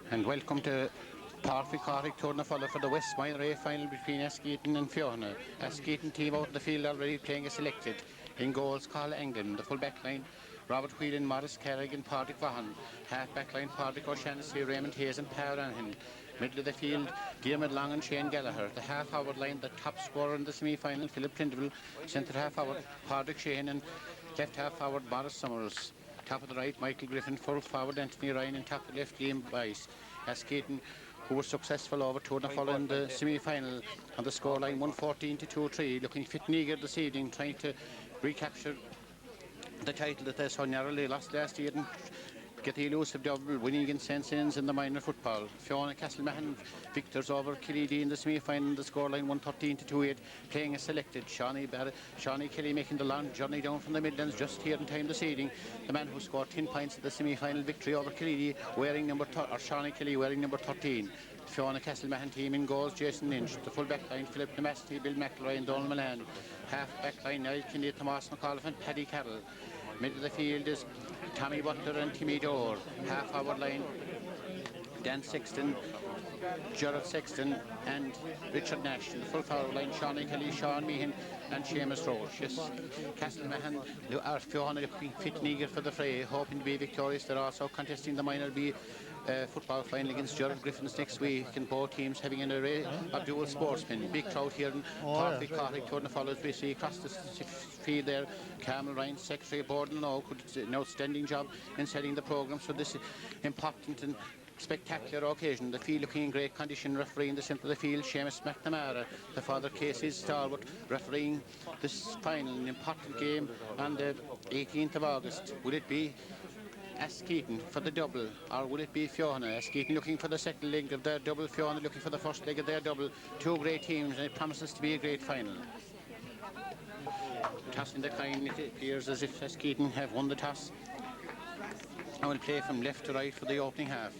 And welcome to Park Carrick Tour Follow for the West Mile Ray final between Askeaton and Feohanagh. Askeaton team out in the field already playing as selected. In goals, Carl England. The full back line, Robert Whelan, Morris Carrick and Partick Vaughan. Half back line, Partick O'Shaughnessy, Raymond Hayes and Power Anahan. Middle of the field, Diarmid Long and Shane Gallagher. The half forward line, the top scorer in the semi-final, Philip Prindle. Centre half forward, Partick Shane, and left half forward, Morris Summers. Top of the right, Michael Griffin. Full forward, Anthony Ryan, and top of the left, Liam Bice. Askeaton, who was successful over Tour na Follow in the semi-final on the scoreline 114 to 2-3, looking fit and eager this evening, trying to recapture the title that they so narrowly lost last year and get the elusive double, winning against St. Sins in the minor football. Feohanagh Castlemahon victors over Killeedy in the semi-final, the scoreline 113 to 28, playing as selected. Shawnee Kelly making the long journey down from the Midlands just here in time this evening. The man who scored 10 points in the semi-final victory over Killeedy, wearing Shawnee Kelly wearing number 13. Feohanagh Castlemahon team in goals, Jason Lynch. The full back line, Philip Namaste, Bill McElroy and Donald Milan. Half back line, Niall Kennedy, Tomas McAuliffe and Paddy Carroll. Middle of the field is Tommy Butler and Timmy Dorr. Half forward line, Dan Sexton, Gerard Sexton and Richard Nash. In the full forward line, Shawnee Kelly, Sean Meehan and Seamus Roche. Yes, Castlemahon are Feohanagh looking fit and eager for the fray, hoping to be victorious. They're also contesting the minor B football final against Gerard Griffins next week, and both teams having an array of dual sportsmen. Big crowd here in Park Carrick Tour na Follow. We see across the field there, Carmel Ryan, Secretary of Board and Law, did an outstanding job in setting the programme. So this important and spectacular occasion. The field looking in great condition. Referee in the centre of the field, Seamus McNamara. The father Casey Stalwart refereeing this final, an important game on the 18th of August. Will it be Askeaton for the double, or will it be Feohanagh? Askeaton looking for the second leg of their double, Feohanagh looking for the first leg of their double. Two great teams, and it promises to be a great final. Toss in the coin, it appears as if Askeaton have won the toss and will play from left to right for the opening half.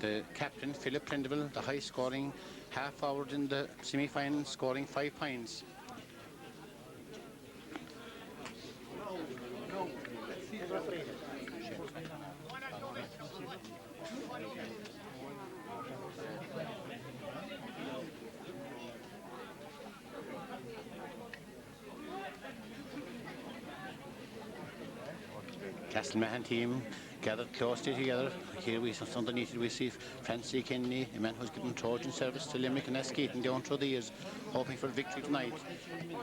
The captain, Philip Prindle, the high scoring half forward in the semi-final, scoring 5 points. Castlemahon team gathered closely together. Here we underneath it we see Francie Kennedy, a man who's given Trojan service to Limerick and Askeaton down through the years, hoping for victory tonight.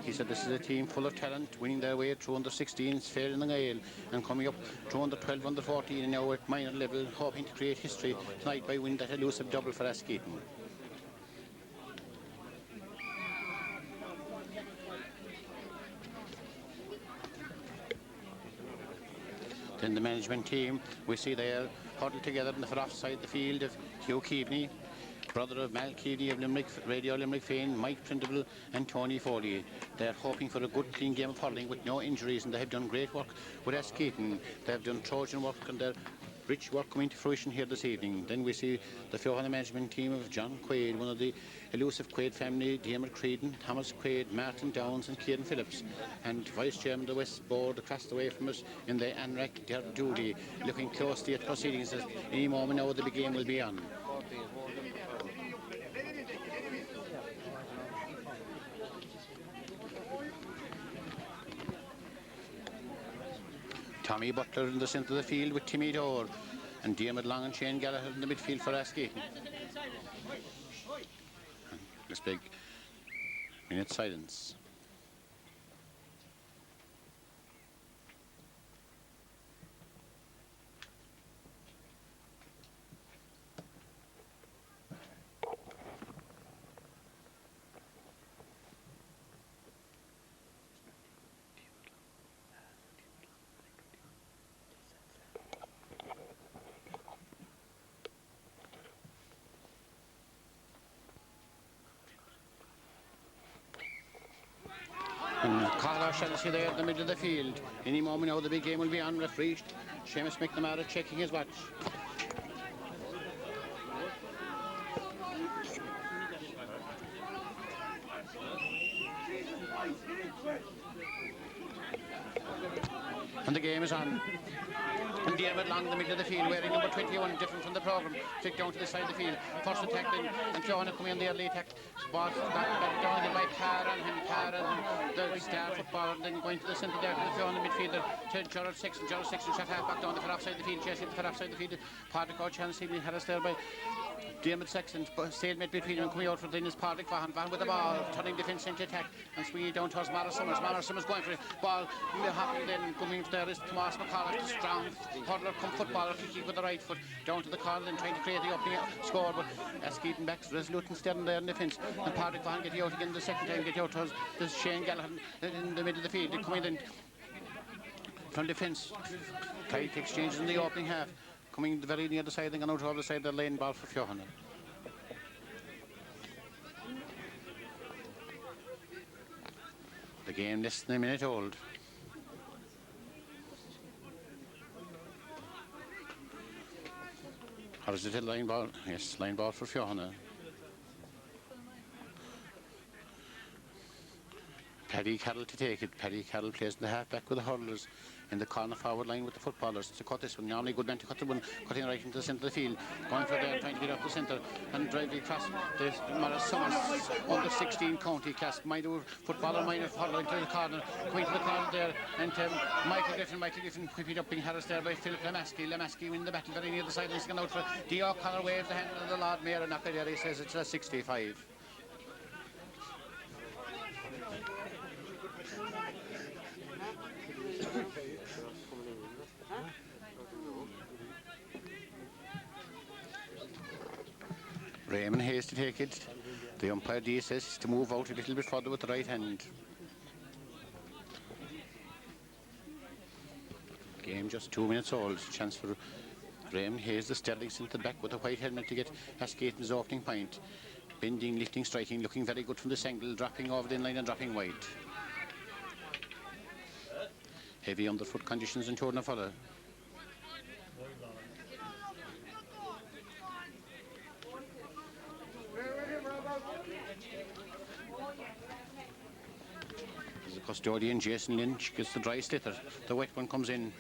He said this is a team full of talent, winning their way through under 16s, fair in the Gael, and coming up through under 12, under 14, and now at minor level, hoping to create history tonight by winning that elusive double for Askeaton. Then the management team, we see they are huddled together on the far off side of the field of Hugh Keaveney, brother of Mal Keaveney of Limerick, Radio Limerick fame, Mike Prindle and Tony Foley. They are hoping for a good clean game of hurling with no injuries, and they have done great work with Askeaton. They have done Trojan work, and their rich work coming to fruition here this evening. Then we see the Feohanagh management team of John Quaid, one of the elusive Quaid family, Diarmid Creedon, Thomas Quaid, Martin Downs and Kieran Phillips, and Vice Chairman of the West Board across the way from us in the ANRAC, Derek Dooley, looking closely at proceedings as any moment now the big game will be on. Tommy Butler in the centre of the field with Timmy Dorr, and Diarmid Long and Shane Gallagher in the midfield for Askeaton. This big minute silence. Carl O'Shaughnessy there in the middle of the field. Any moment now the big game will be on. Referee Seamus McNamara checking his watch. And the game is on. And Dermot along the middle of the field, wearing number 21, different from the programme, flicked down to the side of the field. First attack then, and Feohanagh coming in the early attack. Ball back down again by Karen, the star footballer, and then going to the centre there to the Feohanagh midfielder, to Gerald Sexton. Gerald Sexton shot half back down the far offside the field, chasing the far offside the field. Padraig O'Chan being harassed there by Dermot Sexton, stalemate between them, coming out for then is Padraig Vaughan with the ball, turning defence into attack, and swinging down towards Mara Summers. Mara Summers going for it, ball hopping then, coming there is Tomas McCullough, the strong hurler come footballer, kicking with the right foot, down to the corner and trying to create the opening score, but Askeaton back resolute and steady there in defence, and Padraig Vaughan getting out again the second time, getting out towards this Shane Gallagher in the middle of the field, coming in from defence, tight exchanges in the opening half. Coming very near the side and out over the side of the lane, ball for Feohanagh. The game less than a minute old. Or is it a line ball? Yes, line ball for Feohanagh. Paddy Carroll to take it. Paddy Carroll plays the half back with the hurlers. In the corner forward line with the footballers to cut this one. Normally good man to cut the one, cutting right into the centre of the field, going for there, trying to get up the centre and driving across the Mara Summers under 16 county class. Minor footballer, minor hurler into the corner, going to the corner there, and Michael Griffin whipping up being harassed there by Philip Lemaski win the battle very near the sidelines, going out for D. O'Connor, waves the hand of the Lord Mayor, and after there he says it's a 65. Raymond Hayes to take it. The umpire D says to move out a little bit further with the right hand. Game just 2 minutes old. Chance for Raymond Hayes, the Sterling centre back with a white helmet to get Askeaton's opening point. Bending, lifting, striking, looking very good from this angle, dropping over the inline and dropping wide. Heavy underfoot conditions in Feohanagh. The custodian Jason Lynch gets the dry sliotar. The wet one comes in.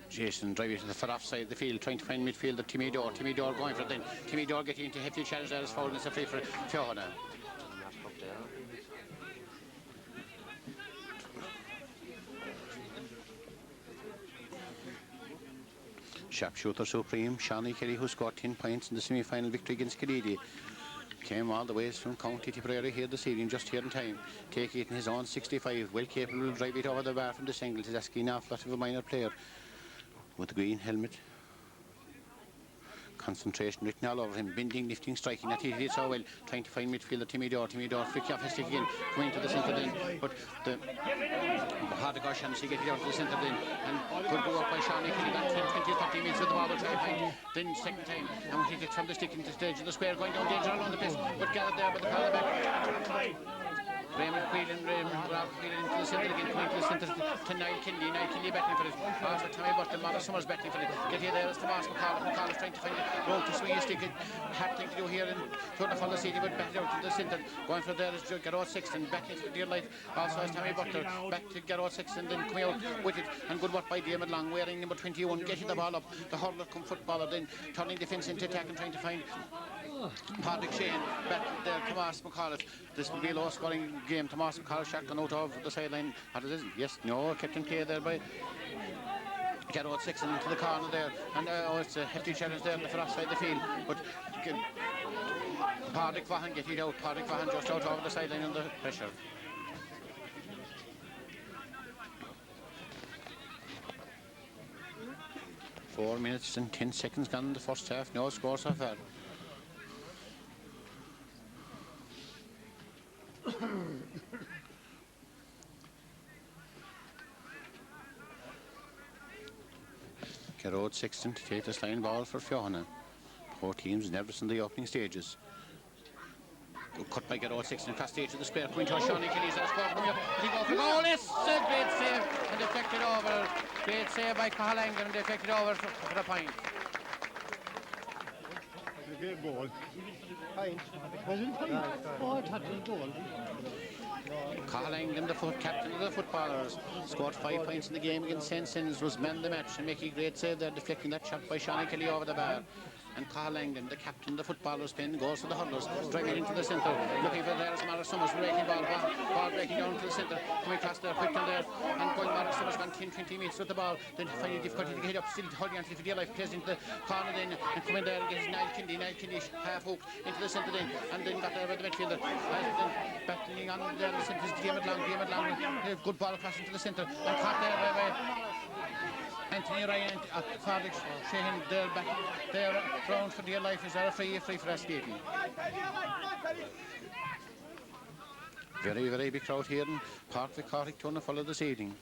Jason driving to the far off side of the field, trying to find midfielder Timmy Dore. Timmy Dore going for it then. Timmy Dore getting into hefty challenge there as foul, and it's a free for Feohanagh. Sharpshooter supreme, Shawnee Kelly, who scored 10 points in the semi-final victory against Kilidi. Came all the way from County Tipperary here this evening, just here in time. Take it in his own 65, well capable of drive it over the bar from this angle. He's asking an awful lot of a minor player with the green helmet. Concentration written all over him, bending, lifting, striking. That he did so well, trying to find midfielder Timmy Dore. Timmy Dore flicking off his stick again, coming to the centre then, but the Padraig O'Shaughnessy get it out to the centre then, and good go up by Shawnee Kelly, back 10, 20, 30 minutes with the ball, try to find then second time, and we take it from the stick into the stage of the square, going down danger along the place, but gathered there by the corner back. Raymond Whelan into the centre again, coming to the centre to Niall Kinley. Niall Kinley battling for it. After Tommy Button, Mara Summers battling for it. Get here there is Tomas McCullough. McCullough's trying to find a road to swing his stick. Hard thing to do here in Feohanagh City, but back out to the centre. Going for there is Garrod Sexton, back into dear life. Also as Tommy Butler, back to Garrod Sexton, then coming out with it. And good work by Dermot Long, wearing number 21, getting the ball up. The hurler come footballer, then turning defence into attack and trying to find Patrick Shane back there. Tomas McCullough. This will be a low scoring game. Tomas McCullough shotgun out of the sideline. Yes, no, kept in play there by Garrod Sexton into the corner there, and it's a hefty challenge there on the far side of the field, but Padraig Vaughan getting it out. Padraig Vaughan just out over the sideline under pressure. Four minutes and 10 seconds gone in the first half. No score so far. Garrod Sexton to take this line ball for Feohanagh. Both teams nervous in the opening stages. Good cut by Garrod Sexton across the edge of the square, point to Shawnee Kelly's score coming up. He goes for goal. Yes, a great save and deflected over. Great save by Feohanagh and deflected over for a point. Goal. Fine. Oh, touching goal. Carl England, the captain of the footballers, scored 5 points in the game against St. Sins, was man of the match and making a great save there, deflecting that shot by Sean Kelly over the bar. And Carl England, the captain of the footballers, pin goes to the hurlers, driving into the centre, looking for there is Mara Summers, breaking ball breaking down to the centre, coming across there, quick down there, and going Mara Summers gone 10-20 metres with the ball, then finding difficulty to get up, still holding on to the for dear life, plays into the corner then, and coming there and gets Niall Kindy half hooked into the centre then, and then got there by the midfielder, and then battling on there in the centre, game it long, good ball across into the centre, and caught there by Anthony Ryan, Fardick Sheehan there back there round for dear life. Is there a free for Askeaton? Very big crowd here in Park Vicarric Turner follow this evening.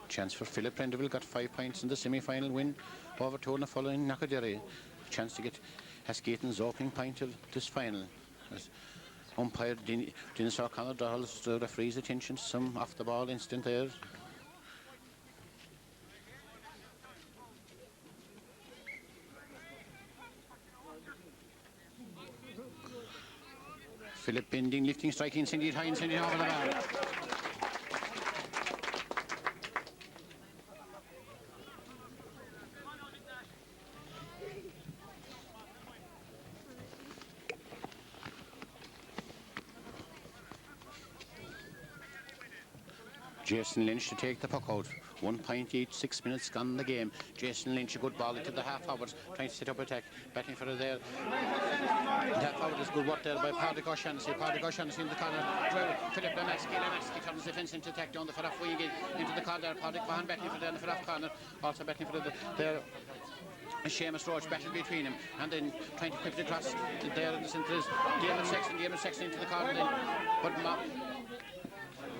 Chance for Philip Prendeville, got 5 points in the semi-final win over Turner following Knockaderry. Chance to get Askeaton's opening point of this final. Umpire Dennis O'Connor draws the referee's attention to some off the ball incident there. Philip bending, lifting, striking, sending it high and sending it over the bar. Jason Lynch to take the puck out. 1 point each, 6 minutes gone in the game. Jason Lynch, a good ball into the half hours, trying to set up attack, batting for it there. The half hour is good work there by Paddy O'Shaughnessy. Paddy O'Shaughnessy in the corner. Philip Lemaski turns defence into attack down the far off wing into the corner there. Paddy O'Shaughnessy batting for there in the far off corner. Also batting for there. Seamus Roach battle between him and then trying to whip it across there in the centre is Damon Sexton into the corner then. But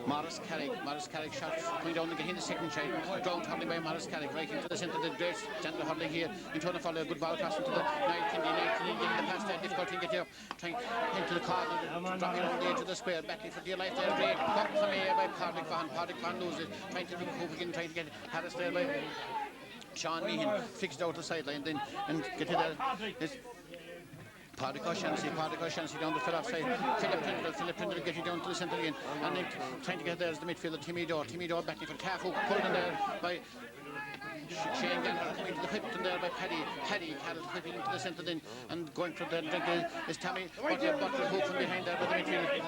Morris Carrick shot coming down and getting the second shot. Ground hurling by Morris Carrick right into the centre. The great gentle hurling here into the follow. Good ball across into the Niall Kindy getting the pass there. Difficulty to get up. Trying into the corner, dropping on the edge of the square. Battling for dear life there. Great cut from here by Paddy Vaughan. Paddy Vaughan loses it. Trying to move again, trying to get Harris there by Sean Meehan. Fixed out the sideline then and get to there. Paddy O'Shaughnessy down the far off side. Philip Prendeville getting down to the centre again. And then trying to get there is the midfielder, Timmy Dore batting for calf hook, pulled in there by Shane Gallagher, coming to the whip in there by Paddy Carroll whipping into the centre then and going for the drink is Tommy Butler hook from behind there by the midfielder.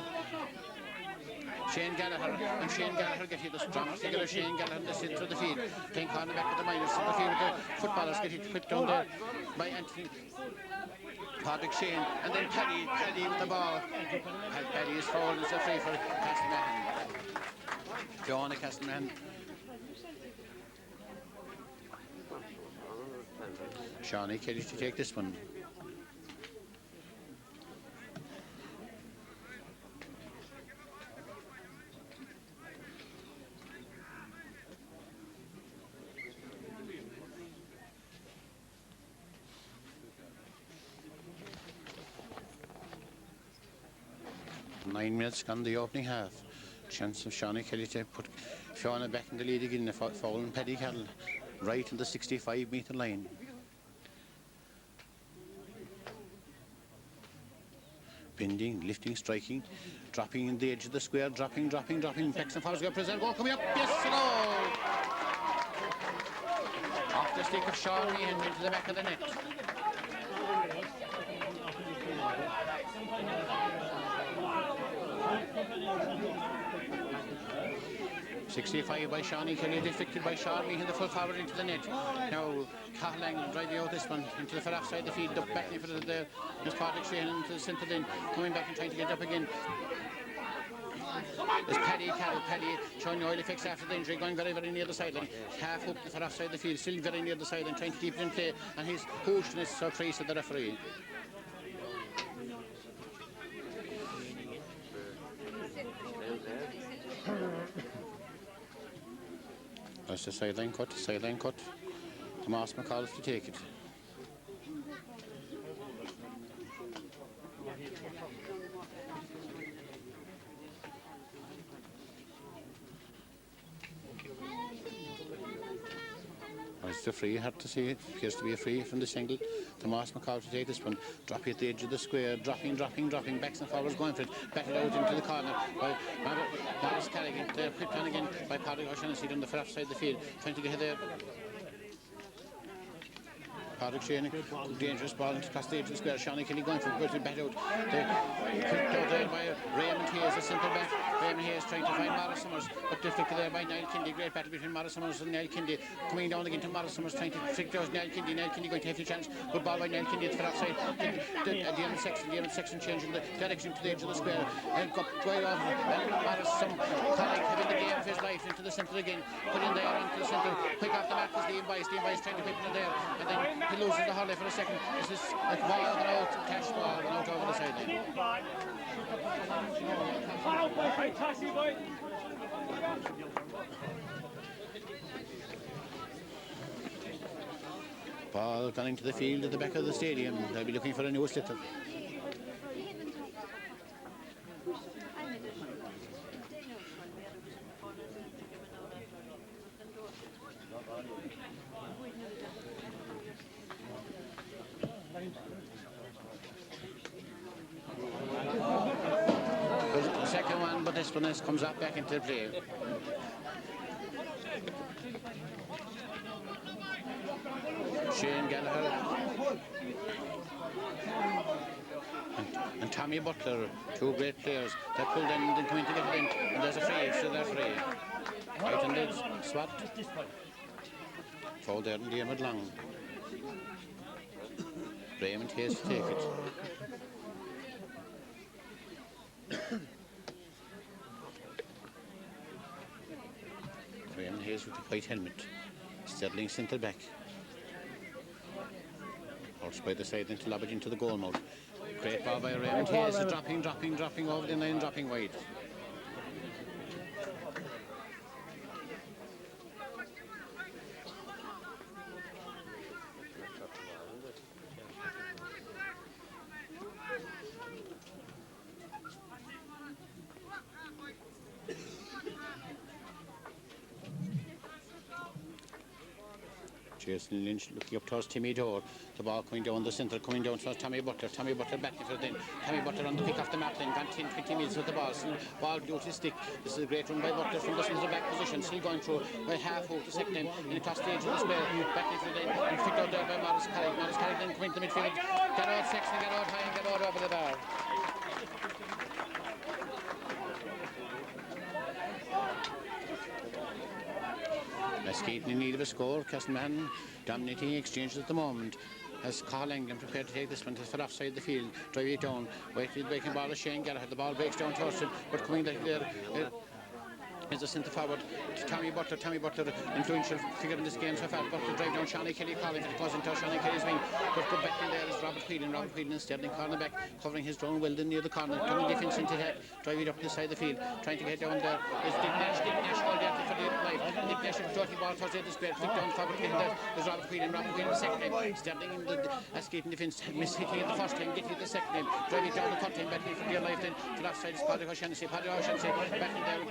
Shane Gallagher getting the strong figure of Shane Gallagher in the centre of the field. Playing corner back with the minus in the field. The footballers getting whipped down there by Anthony Paddock Shane, and then Paddy with the ball. Paddy is fouled, it's a free for Castlemahon. Feohanagh Castlemahon. Shawnee Kelly to take this one. Nine minutes gone the opening half. Chance of Shawnee Kelly to put Feohanagh back in the lead again. The foul and Paddy Carroll right in the 65-metre line. Bending, lifting, striking, dropping in the edge of the square, dropping. Paxton Fowler's got present goal coming up. Yes, hello! Off the stick of Sean Meehan into the back of the net. .65 by Shawnee Kelly, deflected by Sean Meehan, the full forward into the net. Now Carl England driving out this one into the far off side of the field, up back for there's Paddy Shane into the centre then, coming back and trying to get up again. There's Paddy Carroll, showing oil effects after the injury, going very near the sideline. Half up the far off side of the field, still very near the sideline, trying to keep it in play, and his hooshness surprised the referee. That's the sideline cut. Tomas McAuliffe to take it. It's a free, hard to see. It appears to be a free from this angle. Tomas McCall to take this one. Drop it at the edge of the square. Dropping. Backs and forwards going for it. Batted out into the corner by Morris Carrigan. There, quick on again by Paddy O'Shaughnessy on the far side of the field. Trying to get there. Patrick Shane, dangerous ball across the edge of the square. Shawnee Kelly going for it, but back out. Picked out there by Raymond Hayes, the simple back. Raymond Hayes trying to find Morris Summers, but deflected there by Niall Kindy. Great battle between Morris Summers and Niall Kindy. Coming down again to Morris Summers, trying to flick out Niall Kindy. Niall Kindy going to have the chance. Good ball by Niall Kindy to the outside. The Sexton changing the direction to the edge of the square. And got way off. And Morris, some colleague having the game of his life into the centre again. Put in there into the centre. Quick off the mark is Liam Bice. Liam Bice trying to whip it there. And then he loses the hurley for a second. This is a ball gone out, cash ball gone out over the sideline. Ball gone into the field at the back of the stadium. They'll be looking for a new sliotar. The second one, but this one comes up back into play. Shane Gallagher and Tommy Butler, two great players. They pulled in and then come in to get it in, and there's a free, so they're free. Right on the swat. Foul there and Diarmid Long. Raymond Hayes to take it. Raymond Hayes with the white helmet. Sterling centre back. Horse by the side, then to lob it into the goal mouth. Great ball by Raymond Hayes, dropping over the line, dropping wide. Jason Lynch looking up towards Timmy Dore. The ball coming down the centre, coming down towards Tommy Butler. Tommy Butler back for it in. Tommy Butler on the pick off the mark then. Gone 10-20 minutes with the ball. Still ball due to stick. This is a great run by Butler from the centre back position. Still going through by half out the second end. And across the edge of the square. Back into the end. And flicked out there by Morris Carrick. Morris Carrick then coming to the midfield. Got out Sexton, got out high and got out over the bar. Askeaton in need of a score. Castlemahon dominating exchanges at the moment. As Carl England prepared to take this one for offside the field, drive it down, waiting the breaking ball of Shane Gallagher. The ball breaks down towards him, but coming there is a centre forward to Tommy Butler. Tommy Butler, influential figure in this game so far. Butler drive down Shawnee Kelly, calling for the cause into Shawnee Kelly's wing. But good back in there is Robert Whelan. Robert Whelan is Sterling corner back, covering his ground well near the corner. Coming defence into that, driving up the side of the field, trying to get down there. Is Dick Nash all there for the life. Dick Nash is dirty ball towards the square, flick down forward in there. There's Robert Whelan the second time. Sterling in the Askeaton defence, mishitting it the first time, getting it the second time. Driving down the cut time, battling for dear life then. To the offside is Paddy O'Shaughnessy. Paddy O'Shaughnessy back in there.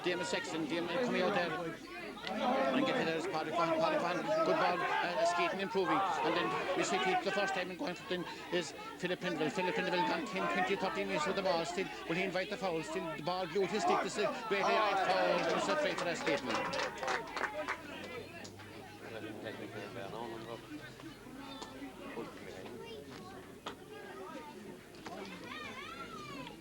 Diarmid Sexton, coming out there and getting there is Paddy Fan. Good ball, Askeaton improving, and then we see the first time and going for it is Philip Prindle. Philip Prindle gone 10, 20, 30 minutes with the ball. Still, will he invite the foul? Still, the ball glued his stick. This is a great foul. It's a free for Askeaton.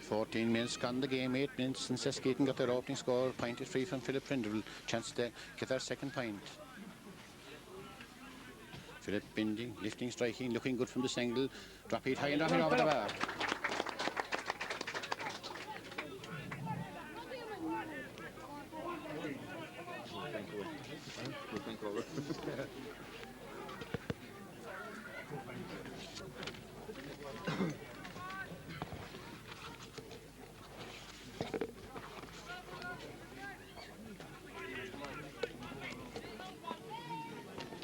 14 minutes gone the game, 8 minutes since Askeaton got their opening score. Point is free from Philip Prindle. Chance to get their second point. Philip bending, lifting, striking, looking good from this angle. Drop it high and dropping over the bar.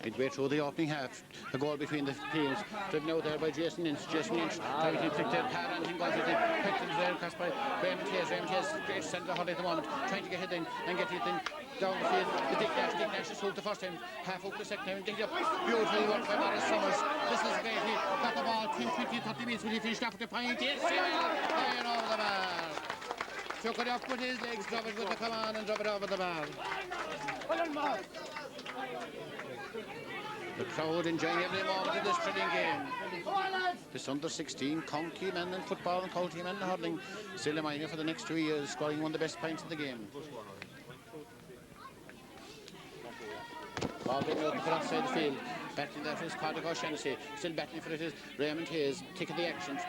midway through the opening half. A goal between the teams, driven out there by Jason Lynch. Jason Lynch trying to flick their par and him goes with it. Picked it there across by Raymond Hayes. Raymond Hayes great centre hurl at the moment, trying to get it in and get it in down the field. The Dick Nash has the first time, half up the second time, and get it up. Beautifully worked by Morris Summers. This is great. He got the ball 10, 20, 30 minutes when he finished off with the point. Yes, he will. Fire over the bar. Took it up with his legs, drop it with the command and drop it over the bar. The crowd enjoying every moment of this thrilling game. This under-16 county men in football and county men in hurling still in for the next 2 years, scoring one of the best points in the game. Ball being open for outside the field. Battling there for his Cardiff O'Shaughnessy. Still battling for it is Raymond Hayes, taking the actions.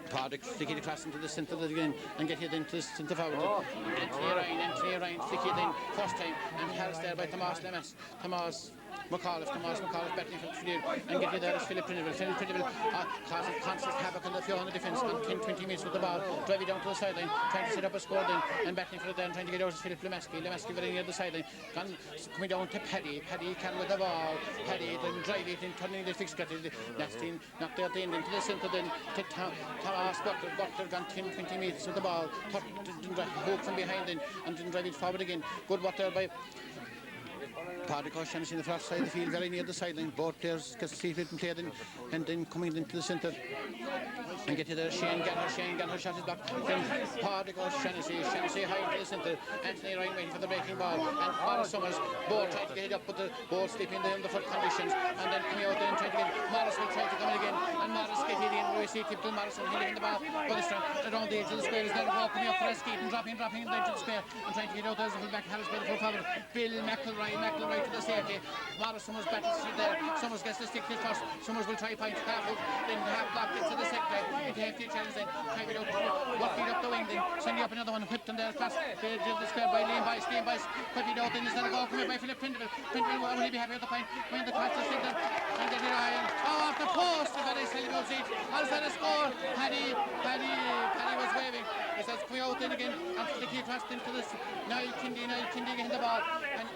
Pardick flicking the class into the centre of the game and get it into the centre forward. Anthony Ryan flicking it in first time and Harris there by Thomas McAuliffe battling for the field and get it there is Philip Prindiville. Causing constant havoc on the Feohanagh defence on 10-20 minutes with the ball. Driving down to the sideline, trying to set up a score then and battling for it there and trying to get out is Philip Lemasky very near the sideline. Coming down to Paddy can with the ball. Paddy then drive it in, turning the fixed cut. Nasty knocked out the end into the centre then to Thomas Butler gone 10-20 metres with the ball. Hook from behind then and then drive it forward again. Good work there by Pardick O'Shaughnessy in the flat side of the field, very near the sideline. Both players can see it and play it and then coming into the centre and get to there. Shane Gallagher shot his back. Then Pardick O'Shaughnessy high into the centre. Anthony Ryan waiting for the breaking ball and Morris Summers both trying to get it up, but the ball slipping in the underfoot conditions and then coming out there and trying to get Morris will try to come in again and Morris get it in. We see Tipton Morrison hitting the ball by the strand around the edge of the square. Is there the ball coming up for Askeaton, dropping in the edge of the square and trying to get out there as a full back. Harris by the full forward. Bill McElroy to the safety. Morris Summers battles there. Summers gets the stick to first. Summers will try point half out, then half blocked into the sector. Into hefty challenge then. Try it out, working up the wing then. Sending up another one, whipped in there across the edge of the square by Liam Bice. Put it out then. Is there a goal coming by Philip Prindiville. Will he be happy with the point? When the cross is stick there. And then Ryan. Off the post. The very silly goal seat. How's that a score? Paddy was waving. He says coming out then again and flicking across into this. Niall Kindy getting the ball and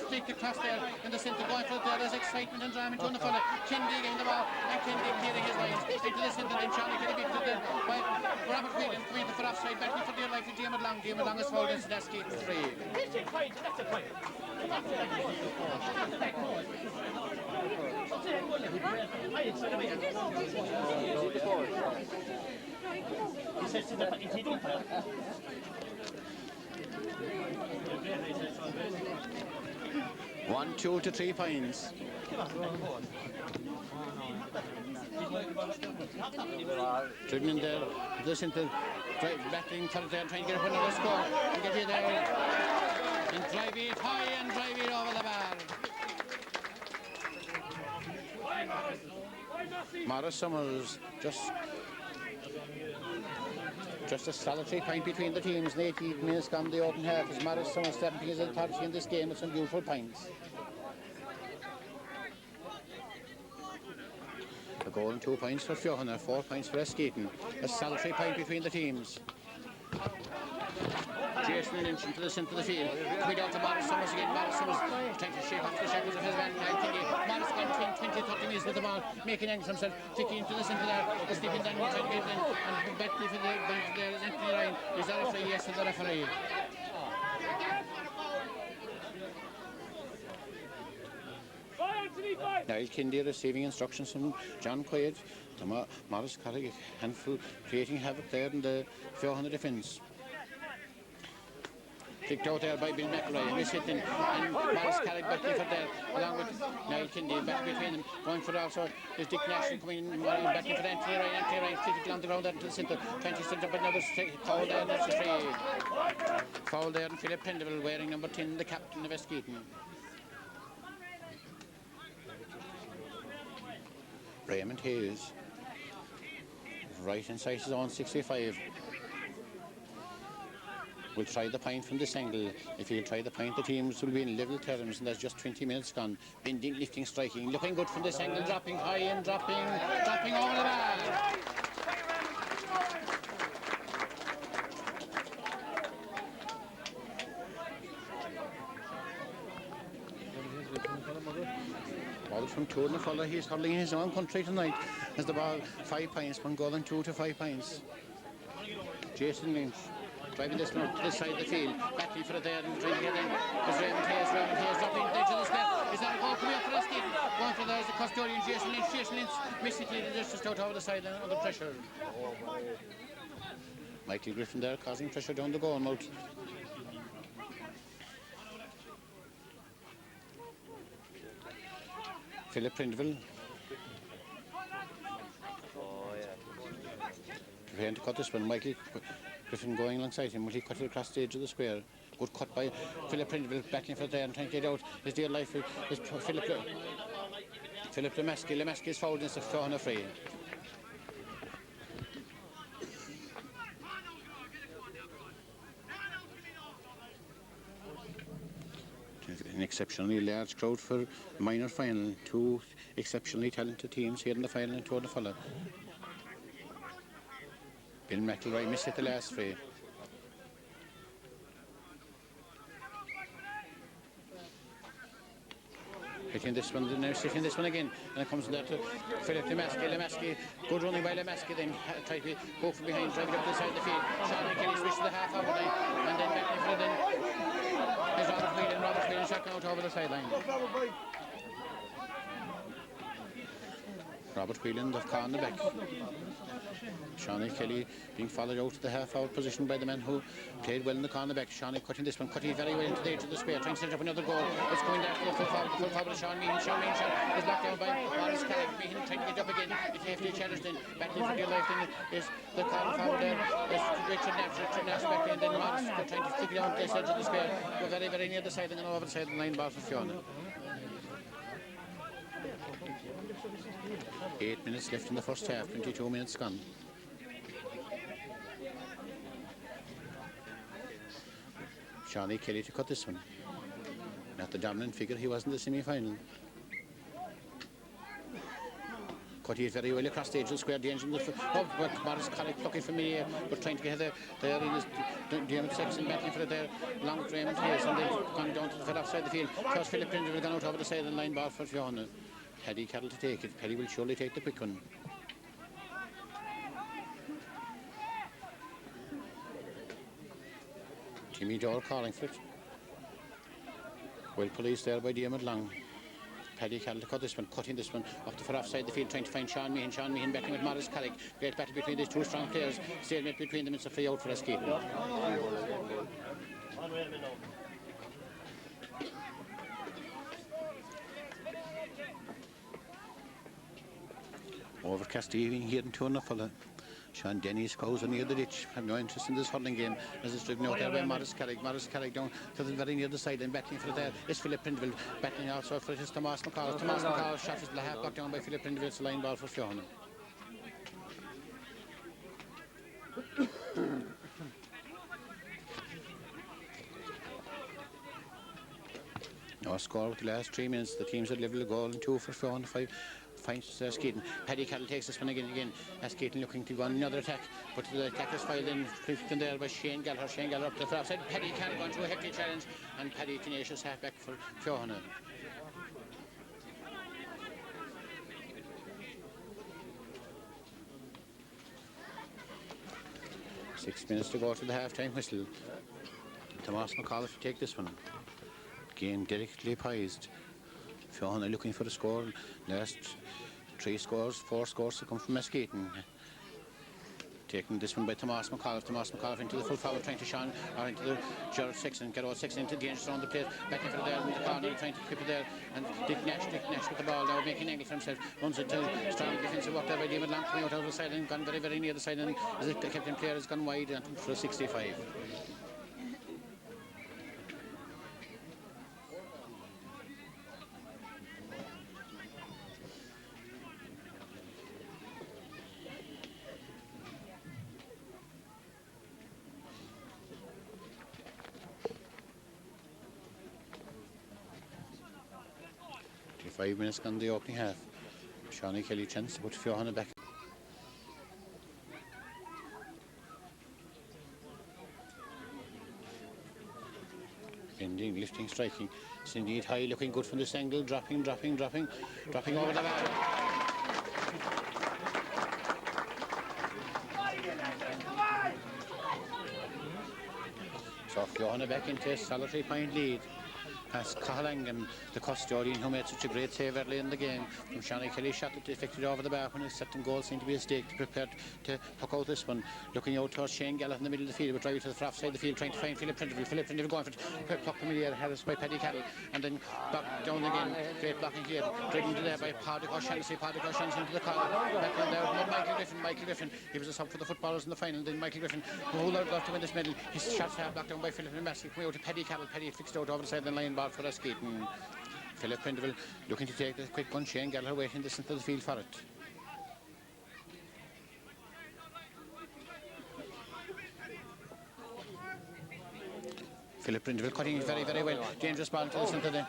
flicked across there in the centre going for it there. There's excitement and drama into the full. Kindy getting the ball and Kindy clearing his lines into the centre then Johnny getting beaten there by Robert Whelan coming in for offside battling for dear life to Diarmaid Long. Diarmaid Long is fouled into Askeaton 3. That's a point. One, 2 to 3 points. Driven in there, the centre, battling for it there, trying to get up another score and get it there and drive it high and drive it over the bar. Morris Summers just a solitary point between the teams. 18 minutes gone the open half as Morris Summers stepping his authority in this game with some beautiful points. A goal and 2 points for Feohanagh, 4 points for Askeaton. A solitary point between the teams. Jason Lynch into the centre of the field. Coming down to Morris Summers again. Morris Summers trying to shake off the shackles of his man. Morris gone 20, 30 minutes with the ball, making angles himself, flicking into the centre there. The sticking down, trying to get it in. And battling for the bench there is Anthony Ryan. Is that a referee? Yes, to the referee. Niall Kindy receiving instructions from John Quaid. Morris Carrick, a handful, creating havoc there in the Feohanagh defence. Kicked out there by Bill McElroy, and hit in, and Morris Carrick battling for there, along with Niall Kindy, back between them, going for it also is Dick Nash coming in, battling for Anthony Ryan, flicked it along the ground there to the centre, trying to set up another foul there, and that's a free. Foul there, and Philip Prindiville wearing number 10, the captain of Askeaton. Raymond Hayes, right inside his own 65. Will try the point from this angle. If he'll try the point, the teams will be in level terms, and there's just 20 minutes gone. Bending, lifting, striking, looking good from this angle, dropping high and dropping over the bar. out from Tournafulla. He's hurling in his own country tonight as the ball 5 points, one goal and 2 to 5 points. Jason Lynch driving this one to the side of the field, battling for it there and trying to get in. There's Raymond Hayes dropping into the square. Is that a goal coming up for Askeaton? Going for there's the custodian Jason Lynch. Jason Lynch missed it, just out over the sideline under pressure. Michael Griffin there causing pressure down the goal mouth. Philip Prindville preparing to cut this one. Michael Griffin going alongside him. Will he cut it across the edge of the square? Good cut by Philip Prindville, battling for it there and trying to get out. His dear life is Philip Lemasky. Lemasky is fouled instead of Feohanagh free. An exceptionally large crowd for minor final. 2 exceptionally talented teams here in the final in Tournafulla. Bill McElroy missed it the last free. Hitting this one, now hitting this one again, and it comes there to Philip Lemasky. Lemasky, good running by Lemasky, then tried to go from behind, driving up the side of the field. Sean McKinney switched to the half-hour line, and then back for it. Then there's Robert Whelan shotgun out over the sideline. Robert Whelan, the cornerback. Shawnee Kelly being followed out to the half-hour position by the man who played well in the cornerback. Shawnee cutting this one, cutting very well into the edge of the square, trying to set up another goal. It's going down to the full forward of Sean Meehan. Sean Meehan is knocked down by Morris Carrick. Meehan trying to get up again. It's FD challenged in. Battling for dear life then is the corner forward there. Is Richard Nash back in. Then Morris trying to flick it down this edge of the square. We're very, very near the side and over the side of the line ball for Feohanagh. 8 minutes left in the first half, 22 minutes gone. Shawnee Kelly to cut this one. Not the dominant figure, he was in the semi-final. Cut it very well across the edge of the square, the engine of Morris Carrick plucking from the air, but trying to get there in his Dermot Sexton battling for it there, long with Raymond Hayes, and then gone down to the far outside the field. First Philip Prindville gone out over the side of the line ball for Feohanagh. Paddy Carroll to take it. Paddy will surely take the quick one. Timmy Dore calling for it. Well policed there by Dermot Long. Paddy Carroll to cut this one, cutting this one up the far offside the field, trying to find Sean Meehan. Sean Meehan battling with Morris Carrick. Great battle between these two strong players. Stalemate between them. It's a free out for Askeaton. Overcast evening here in Tournafulla. Sean Denny's cows are near the ditch. Have no interest in this hurling game as it's driven out there by Morris Carrick. Morris Carrick down to the very near the side and battling for it there is Philip Prindville. Battling also for it is Thomas McCall. Thomas McCall shot is the half got down by Philip Prindville. It's a line ball for Feohanagh. No score with the last 3 minutes. The teams had level a goal and 2 for Feohanagh, 5 finds Askeaton. Paddy Carroll takes this one again. Askeaton looking to go on another attack, but the attack is filed in there by Shane Gallagher. Shane Gallagher up to the far side. Paddy Carroll going through a hefty challenge, and Paddy tenacious halfback for Feohanagh. Six minutes to go to the half-time whistle. Thomas McAuliffe to take this one. Game directly poised. Feohanagh looking for a score. Last 4 scores to come from Askeaton. Taking this one by Thomas McAuliffe. Thomas McAuliffe into the full forward, trying to Sean, or into the Gerald Sexton. Get out Sexton into the danger around the plate. Backing for it there in the corner, trying to keep it there. And Dick Nash with the ball now, making an angle for himself. Runs it to strong defensive work there by David Long, coming out of the side and gone very, very near the side. And the captain player has gone wide and for a 65. Five minutes gone the opening half. Shawnee Kelly chance to put Feohanagh back. Bending, lifting, striking. It's indeed high, looking good from this angle. Dropping over the bar. So Feohanagh back into a solitary point lead. As Castlemahon, the custodian who made such a great save early in the game, from Shani Kelly shot it deflected over the bar when his second goal seemed to be a stake, prepared to puck out this one. Looking out towards Shane Gallagher in the middle of the field, but driving to the far side of the field, trying to find Philip Prindle going for it, plucked from the air, Harris by Paddy Cattle, and then back down again. Great blocking here, driven to there by Paddy O'Shaughnessy into the corner. Back in there, Michael Griffin. He was a sub for the footballers in the final. Then Michael Griffin, who would love to win this medal. His shots are blocked down by Philip and Massey, coming out to Paddy Cattle. Paddy fixed out over the side of the line ball for Askeaton. Philip Prindle looking to take the quick one. Shane Gallagher waiting in the centre of the field for it. Philip Prindle cutting it very, very well. Dangerous ball to the centre there.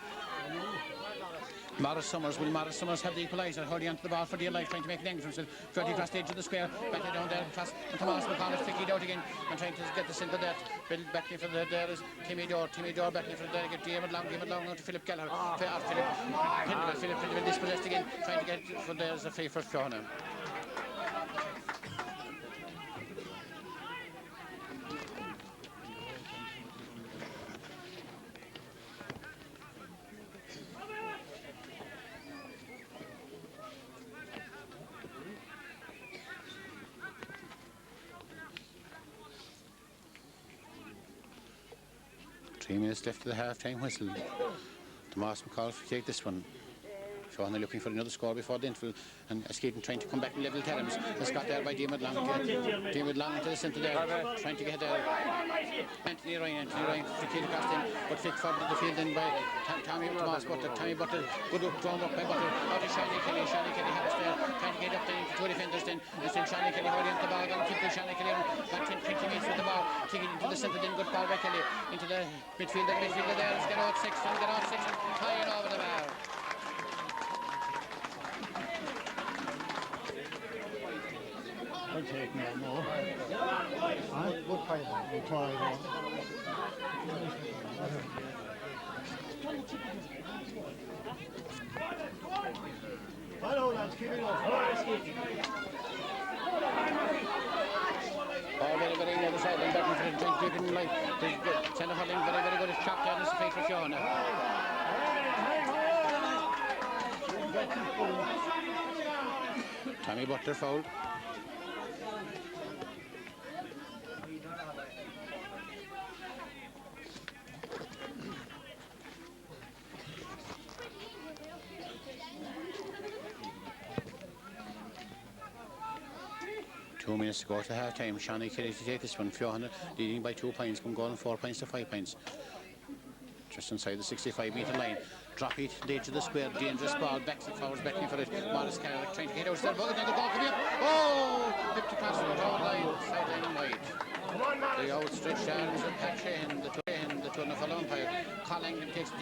Morris Summers, will Morris Summers have the equaliser, holding onto the ball for dear life, trying to make an angle for himself. Floating across the edge of the square, back down there, across, and Thomas McConnell flicking it out again, and trying to get the centre there. Bill back in for the, there is Timmy Dore back in for the delegate, David Long out to Philip Gallagher, Philip Prindle dispossessed again, trying to get it for there's a free for Feohanagh. Minutes left to the half-time whistle. Tomas McCall to take this one. Feohanagh looking for another score before the interval, and Askeaton trying to come back in level terms. It's got there by David Long into the centre there, trying to get there. Anthony Ryan flicking across them, but flicked forward to the field then by Tommy Butler, good up, drawn up by Butler, out to Shani Kelly had us there, trying to get up there into two defenders then, and still Shani Kelly holding up the ball, going to keep Shani Kelly on, back 20 metres with the ball, kicking into the centre then, good ball by Kelly, into the midfielder there, let's get off Sexton, high and over the bar. I'll take no more. We'll try that. Hello, lads, keep it up. Very, very near the side, and back in front, trying to keep it in line. Centre Holland, very, very good. It's chopped down, it's a free for Feohanagh. Tommy Butler fouled. Two minutes to go to half time. Shani Kelly to take this one. Feohanagh leading by 2 points, come going 4 points to 5 points. Just inside the 65-metre line. Drop it, the edge of the square, dangerous ball, backs and forwards, backing for it. Morris Carrick trying to get out of the ball, and the ball coming up. Oh! Whipped across the drawn line, sideline and wide. The outstretched arms of Pat Sheehan, the Tunnafall umpire. Castlemahon takes a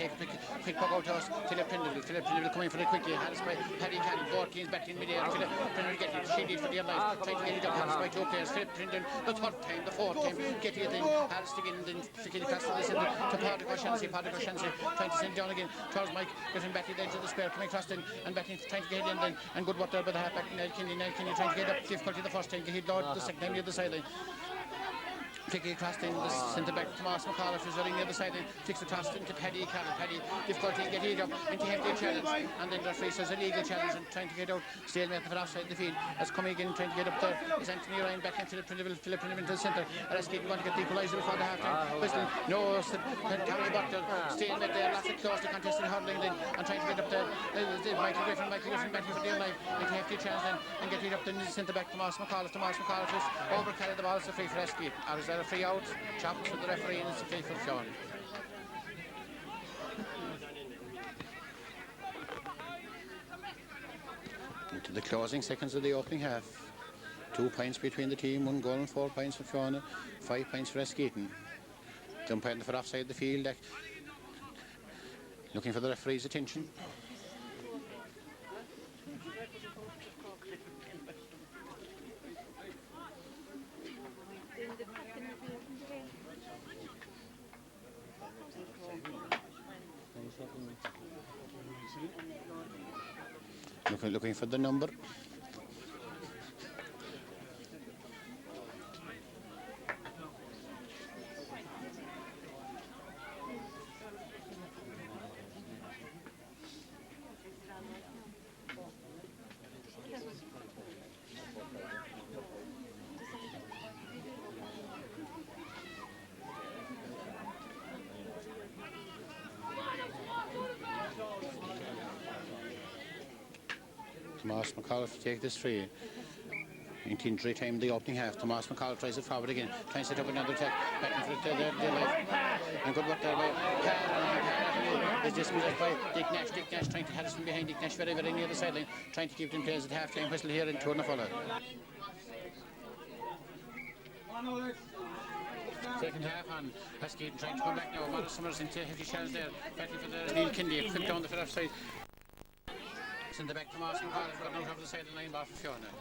quick puck out to us. Philip Prindle coming for it quickly. Harris by Paddy Cattle, 14 back in mid-air. Philip Prindle getting it, shielded for dear life. Trying to get it up, Harris by 2 players. Philip Prindle, the third time, the fourth time, getting it in. Harris again, then flicking across to the centre to Paddy O'Shaughnessy, trying to send down again. Charles Mike getting back to the edge of the square, coming across then, and back in, trying to get it in then, and good work there by the half-back, Nell Kinney trying to get up, difficulty the first time, get hit low the second time near the sideline. Flicking across in the centre back, Tomas McCall is running near the sideline, flicks across into Paddy Cattle. Paddy, difficulty to get it up into hefty challenge, and then the referee says illegal challenge and trying to get out, stalemate for outside the field. As coming again, trying to get up there is Anthony Ryan back and Philip Prindle into the centre. And Askeaton want to get the equaliser before the half time. Whistle, no, Tommy Butler, stalemate there, lots of close to contested hurling then, and trying to get up there. Michael Griffin back for dear life, into hefty challenge then, and get it up then in the centre back, Tomas McCall just overcarried the ball, it's a free for Askeaton. Or is that a free out? Chopped for the referee, and it's a free for Feohanagh. Into the closing seconds of the opening half. 2 points between the team, 1 goal and 4 points for Feohanagh, 5 points for Askeaton. The umpire for offside the field, looking for the referee's attention. Looking for the number. Tomas McAuliffe to take this free. In injury time, the opening half. Tomas McAuliffe tries it forward again. Tries to set up another attack. Back in for the left. And good work there by Carr. Is dismissed by Dick Nash. Dick Nash trying to have us from behind. Dick Nash very, very near the sideline. Trying to keep them players at half-time whistle here in Tournafulla. Second half on Askeaton trying to come back now. Model Summers into hefty shells there. Battling for the Neil Kindy. Flipped down the far side. Send it back to Martin McAuliffe. Got out of the side of the line bar for Feohanagh.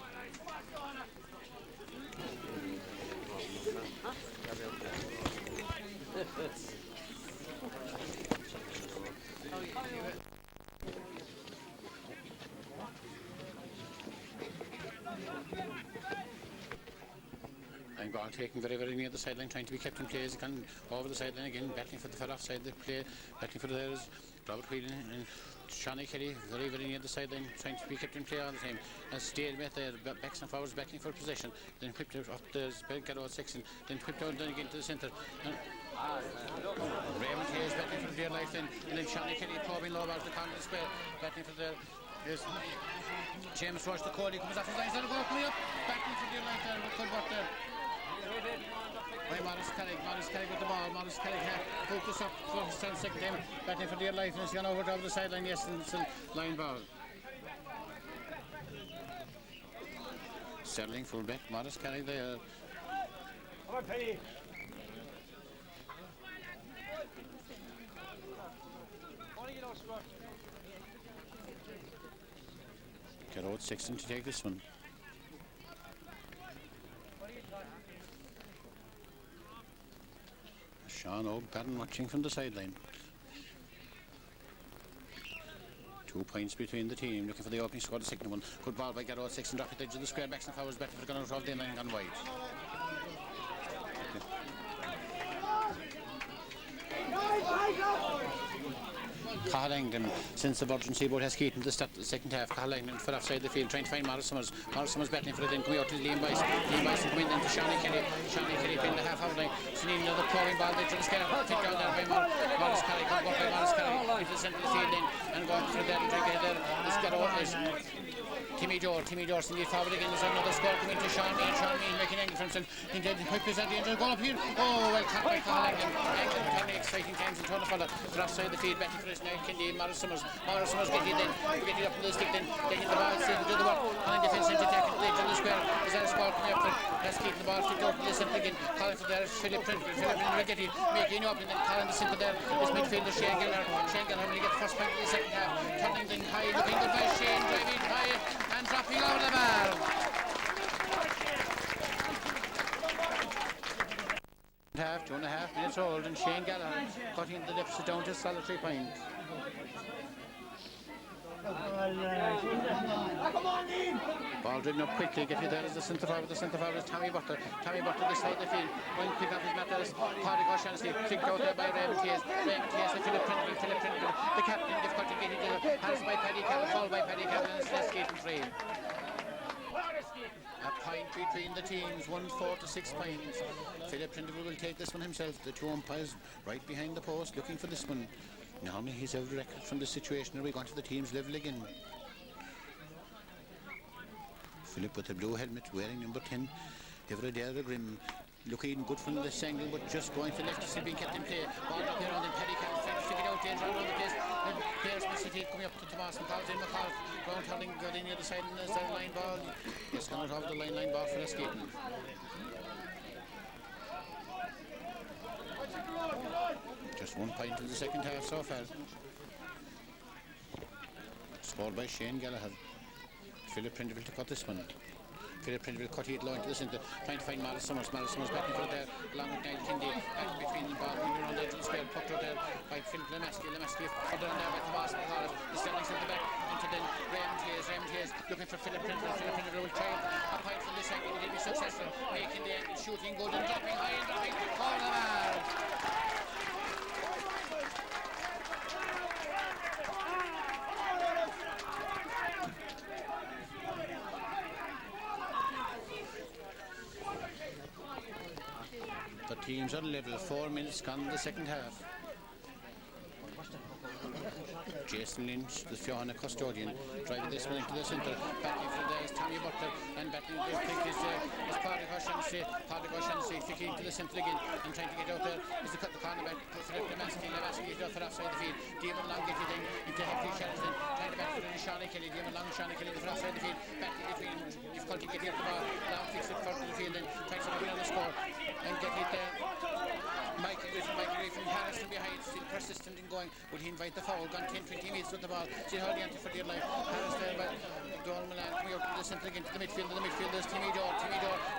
Line ball taken very, very near the sideline, trying to be kept in play as he can over the sideline again, battling for the far offside the play, battling for the theirs. Robert Whelan and Shawnee Kelly very, very near the sideline, trying to be kept in play all the time. And stalemate there, backs and forwards battling for possession. Then whipped out up there's Belgrado section, then whipped out then again to the centre. Raymond Hayes battling for dear life then, and then Shawnee Kelly probing low about the corner of the square, battling for the James Rush, the Cody comes off his line, go coming up, battling for dear life there, good work there. By Morris Carrick with the ball. Morris Carrick focus up for his second time, batting for dear life, and he's gone over to the sideline. Yes, and it's a line ball. Sterling fullback, Morris Carrick there. Come on, Penny. Carrot Sexton to take this one. Sean O'Bannon watching from the sideline. 2 points between the team, looking for the opening score, the second one. Good ball by Garrod Sexton, drop it edge of the square, backs and forwards, better for the gunner of the line and wide. Cathal England, since the urgency about Askeaton to start the second half. Cathal England for offside the field, trying to find Morris Summers. Morris Summers battling for it, then coming out to Liam Bison. Liam Bison coming in to Shawnee Kelly. Shawnee Kelly playing the half-hour line. Sneaking another throwing ball there to the square. Picked down there by Morris Kelly. Good work by Morris Kelly into the centre of the field then, and going through there and trying to get there. It's got a Timmy Dorr sending it forward again. There's another score coming to Sean Mean making angle for himself. Into the quick is at the end of the goal up here. Oh, well caught by Cathal England. England having exciting times in Tournafulla. For offside the field, batting for his now Kindy, Morris Summers getting it then, getting up to the stick then, getting the ball, still to do the work. And then defence into attack at the edge of the square. Is that a score coming up for Askeaton? The ball flicked out to the centre again. Calling for there, Philip Rigetti making up, and then calling the centre there. This midfielder Shane Gallagher. Shane Gallagher will get the first point in the second half. Turning then high, looking good by Shane, driving high and dropping over the ball. Half, 2.5 minutes old, and Shane Gallagher cutting the deficit down to solitary point. Ball driven up quickly, getting there as the centre forward. The centre forward is Tommy Butler. Tommy Butler this side of the field. Going quick off his matters. Cardiff O'Shaughnessy flicked out there by Raymond Hayes. Raymond Hayes and Philip Prindle. The captain difficulty getting there. Harris by Paddy Campbell, fall by Paddy Campbell, and it's Askeaton 3. A point between the teams, 1-4 to 6 points. Philip Prindle will take this one himself. The two umpires right behind the post looking for this one. Normally he's out of record from the situation where we got to the team's level again. Philip with the blue helmet, wearing number 10, every day the grim. Looking good from this angle, but just going to the left, still being kept in play. Ball up here on the Paddy Campbell, trying to stick it out, danger around the place. And players must City coming up to Tomas McAuliffe. Ground holding, got in the other side, and there's that line ball. It's gone out of the line ball for Askeaton. Just 1 point in the second half so far. Scored by Shane Gallagher. Philip Prindle to cut this one. Philip Prindle will cut it low into the centre, trying to find Morris Summers. Morris Summers backing for it there, along with Niall Kindy, back between the ball, moving around the edge of the square, pucked out there there by Philip Lemeski under there by Tomas McCarthy. The Sterling centre back into the Raymond Hayes looking for Philip Prindle will try a point from this angle. He'll be successful, making the angle, shooting good and dropping high and dropping all the mark. The teams are level, 4 minutes gone the second half. Jason Lynch, the Feohanagh custodian, driving this one into the centre. Battling for there is Tommy Butler, and battling this pick is Pádraig O'Shaughnessy, flicking into the centre again and trying to get out there. Is the cornerback Philip Lemeski is out for offside the field. Damon Long getting in into Henry Shelton, trying to back for Sean Kelly. Damon Long, Sean Kelly for offside the field. Battling the field, difficulty getting up the ball. Long flicks it further to the field and tries to win on the score and get it there. Michael Griffin Harris from behind, still persistent in going. Would he invite the foul? Gone 10-20 metres with the ball. See how the anti for dear life. Harris there by Donald Milan coming out to the centre again to the midfield. The midfield is Timmy Dore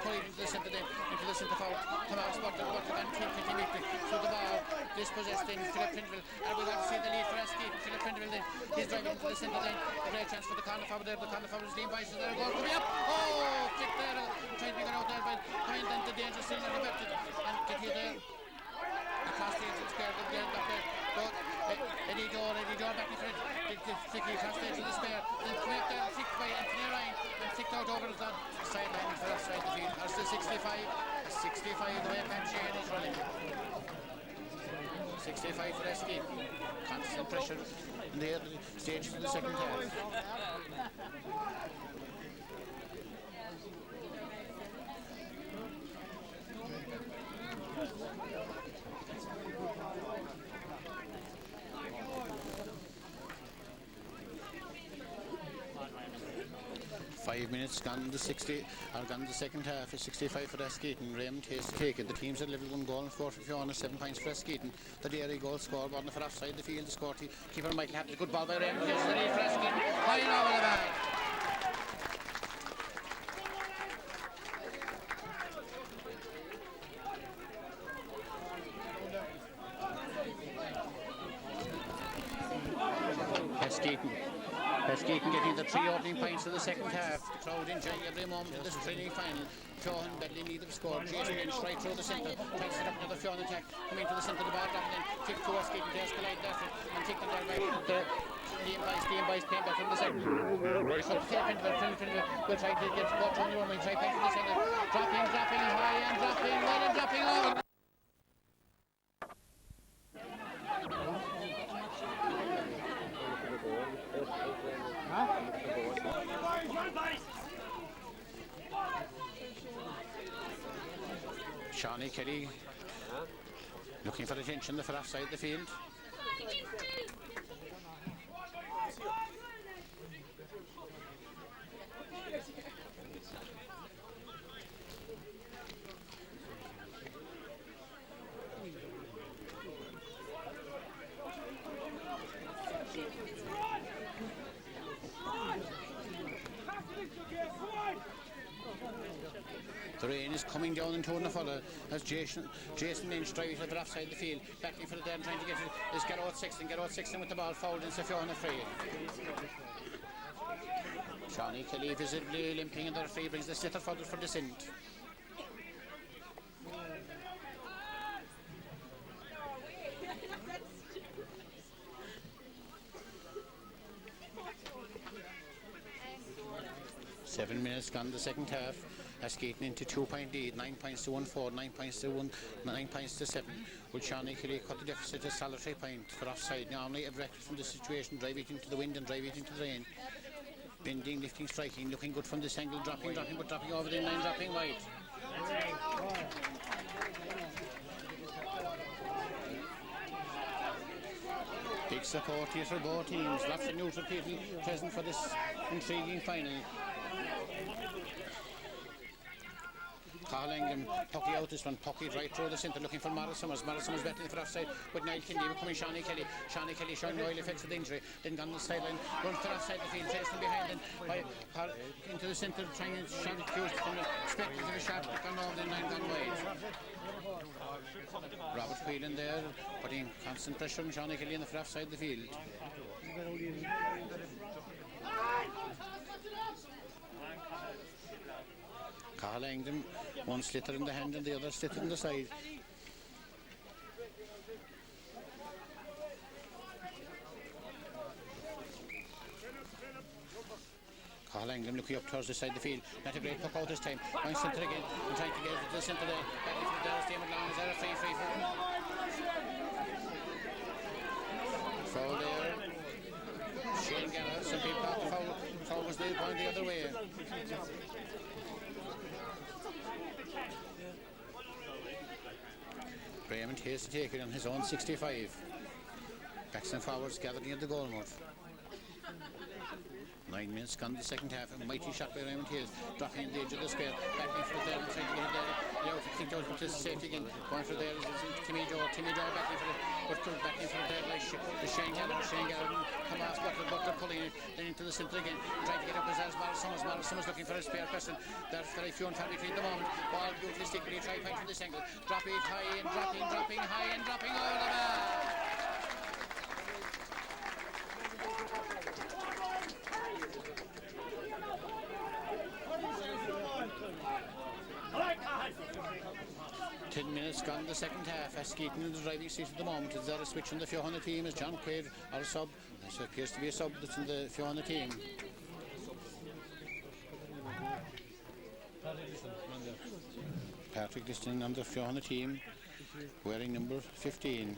pulling into the centre then into the centre foul. Thomas Butler gone 10-20 metres through the ball. Dispossessed in Philip Prindle, and we want to see the lead for Askeaton. Philip Prindle then he's driving into the centre then. A great chance for the corner forward there. The corner forward is Liam Bice there. Goal coming up. Oh, kick there. Trying to get out there, but coming down to danger still not affected. And get here there. Across the edge of the square, up there. Eddie Dore back in front. Flicky across the edge of the square. Then flicked there, flicked by Anthony Ryan, and flicked out over the sideline for outside the field. That's the 65. 65 the way Panchane is running. 65 for Askeaton. Constant pressure in the early stages of the second half. 5 minutes gone the 60, or gone the second half. Is 65 for Askeaton. Raymond Hayes to take it. The teams are level, 1 goal and 4 for Feohanagh, 7 points for Askeaton. The Derry goal score, one for offside the field. The score keeper Michael had a good ball by Raymond Hayes. The lead for Askeaton. High and over the bag. Askeaton getting the 3 opening points of the second half. The crowd enjoying every moment of this training final. Feohanagh badly need of score. Jason Lynch right through the centre. Tries to set up another Feohanagh attack. Coming to the centre of the ball, dropping in. Kick to Askeaton to Escalade there and kick them down right. Liam Bice came back from the second. Prindle will try to get ball on the run. Try back to the second. Dropping high and dropping well and dropping over. Sean Kelly looking for attention for offside the field. The rain is coming down in Tornafollow as Jason Lynch drives it offside the field, backing for the there and trying to get it. Is Garrett Sexton with the ball fouled in Feohanagh free. Sean Kelly visibly limping and the referee brings the sitter forward for descent. Seven minutes gone the second half. Askeaton into 2-point lead, 9 points to 1-4, 9 points to 7. Will Sean Kelly cut the deficit a solitary point for offside? Normally evacuate from the situation, drive it into the wind and drive it into the rain. Bending, lifting, striking, looking good from this angle, dropping over the line, dropping wide. Big support here for both teams, lots of neutral people present for this intriguing final. Carl England, Pucky out this one, Pucky right through the centre looking for Morris Summers battling for offside with Niall Kennedy, coming Sean Kelly showing no ill effects of the injury, then gone the sideline, runs to offside the field, chasing behind and by Carl into the centre, trying to shot it close from the spectacle of a shot, gone over the line, gone wide. Robert Whelan there, putting constant pressure on Johnny Kelly in the far side of the field. Carl Engdom, one sliotar in the hand and the other sliotar in the side. Carl Engdom looking up towards the side of the field. Not a great puck out this time. Going centre again and trying to get it to the centre there. Back into the Dallas Damon Long. Is that a free foul there? Shane Gallagher. Some people thought the foul was going the other way. Raymond Hayes to take it on his own 65. Backs and forwards gathering at the goal mouth. 9 minutes gone the second half. A mighty shot by Raymond Hayes, dropping in the edge of the square, backing for there and trying to get it there. Now kicked out to safety again. Going for there is Timmy Joe backing for it, but backing for it there like the Shane Gallagher, Hamas Butler pulling it then into the centre again, trying to get up as Summers looking for a spare person. That's very few and far between the moment. Ball beautifully stickily, try point from this angle. Drop it high and dropping high and dropping over the bar. Minutes gone the second half. Askeaton in the driving seat at the moment. Is there a switch on the Feohanagh team? Is John Quaid or a sub? There appears to be a sub that's in the Feohanagh team. Patrick Liston on the Feohanagh team, wearing number 15.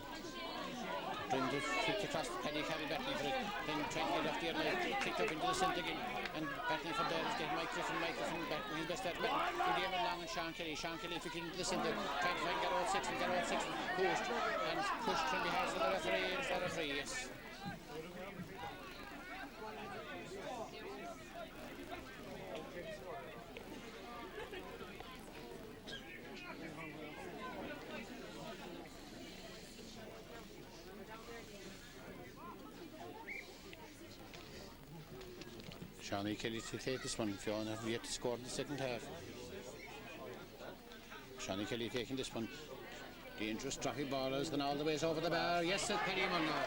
Trying to flick across the penny, carry battling for it, then trying to get off the other leg, kicked up into the centre again, and battling for there is getting Mike Griffin back with his best at battle. Damon Long and Sean Kelly flicking into the centre, trying to find Garrett Sexton, pushed from behind for the referee. Is that a free? Yes. Johnny Kelly to take this one. Feohanagh have yet to score in the second half. Johnny Kelly taking this one. Dangerous dropping ball has gone all the ways over the bar. Yes, said Penny Munro.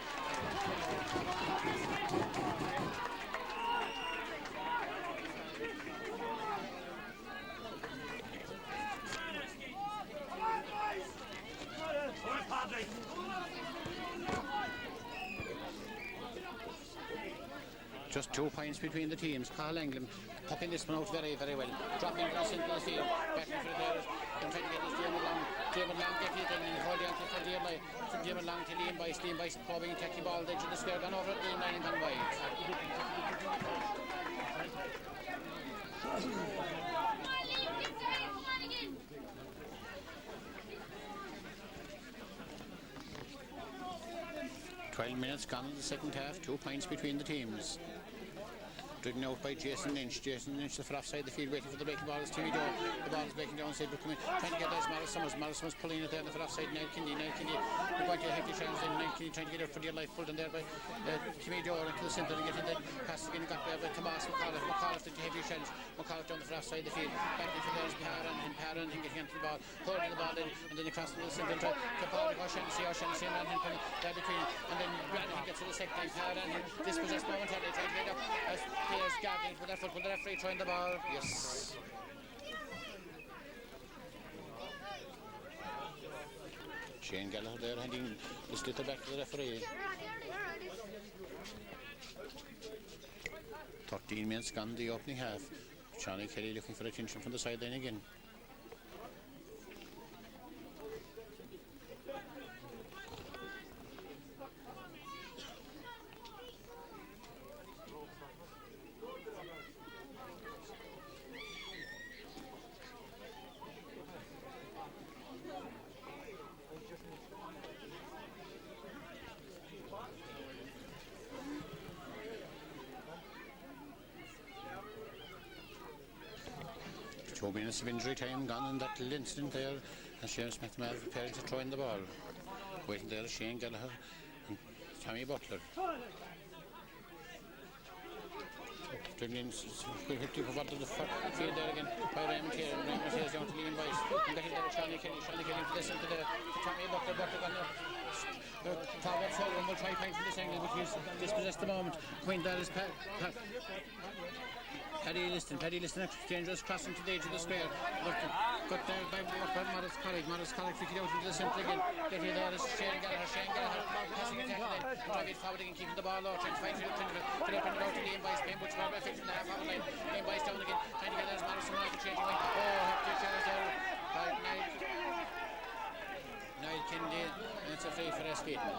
Just 2 points between the teams. Carl England popping this one out very, very well. Dropping the centre of the field, backing for the there, and trying to get this Damon Long getting it in and holding on for Damon Long to Liam Bice, probing and taking ball, the edge of the square, gone over at the line and gone wide. Minutes gone in the second half, 2 points between the teams. Driven out by Jason Lynch, the far offside the field, waiting for the breaking ball. It's Timmy Doe. The ball is breaking down, but coming, trying to get there. Morris Summers pulling it there on the far offside. Niall Kindy, we're going to a hefty challenge. Then Niall Kindy trying to get out for dear life, pulled in there by Timmy Doe into the centre and getting the pass again. Got there by Tomas McAuliffe into heavy challenge. McAuliffe down the far offside the field, back into there is Paran getting into the ball, holding the ball in, and then across to the centre to Paul O'Shaughnessy and then there between, and then Brandon gets to the second time. Paran dispossessed momentarily, trying to get up as players gathering with their foot, with the referee trying the ball. Yes. Shane Gallagher there handing the sliotar back to the referee. 13 minutes gone the opening half. Johnny Kelly looking for attention from the sideline again. Minutes of injury time gone in that little incident there, and Seamus McNamara preparing to throw in the ball. Waiting there is Shane Gallagher and Tommy Butler. Turned in, quickly provided the field there again by Raymond here. Raymond here is down to Liam Weiss. And back in there, Charlie Kelly into this into there. Tommy Butter gone there. Forward and will try find from this angle, but he's dispossessed the moment. Queen that is Paddy Liston dangerous crossing to the edge of the square. Got there by Morris College. Morris College flicking out into the centre again. Get here there is Shane Gallagher passing attack there. Drive it forward again, keeping the ball low. Trying to find Philip Prindle out to Liam Weiss. Payne Butch Barber fixing the half hour line. Liam Weiss down again. Trying to get there is Morrison off the changing line. Hefty challenge there by Niall Kennedy. And it's a free for Askeaton.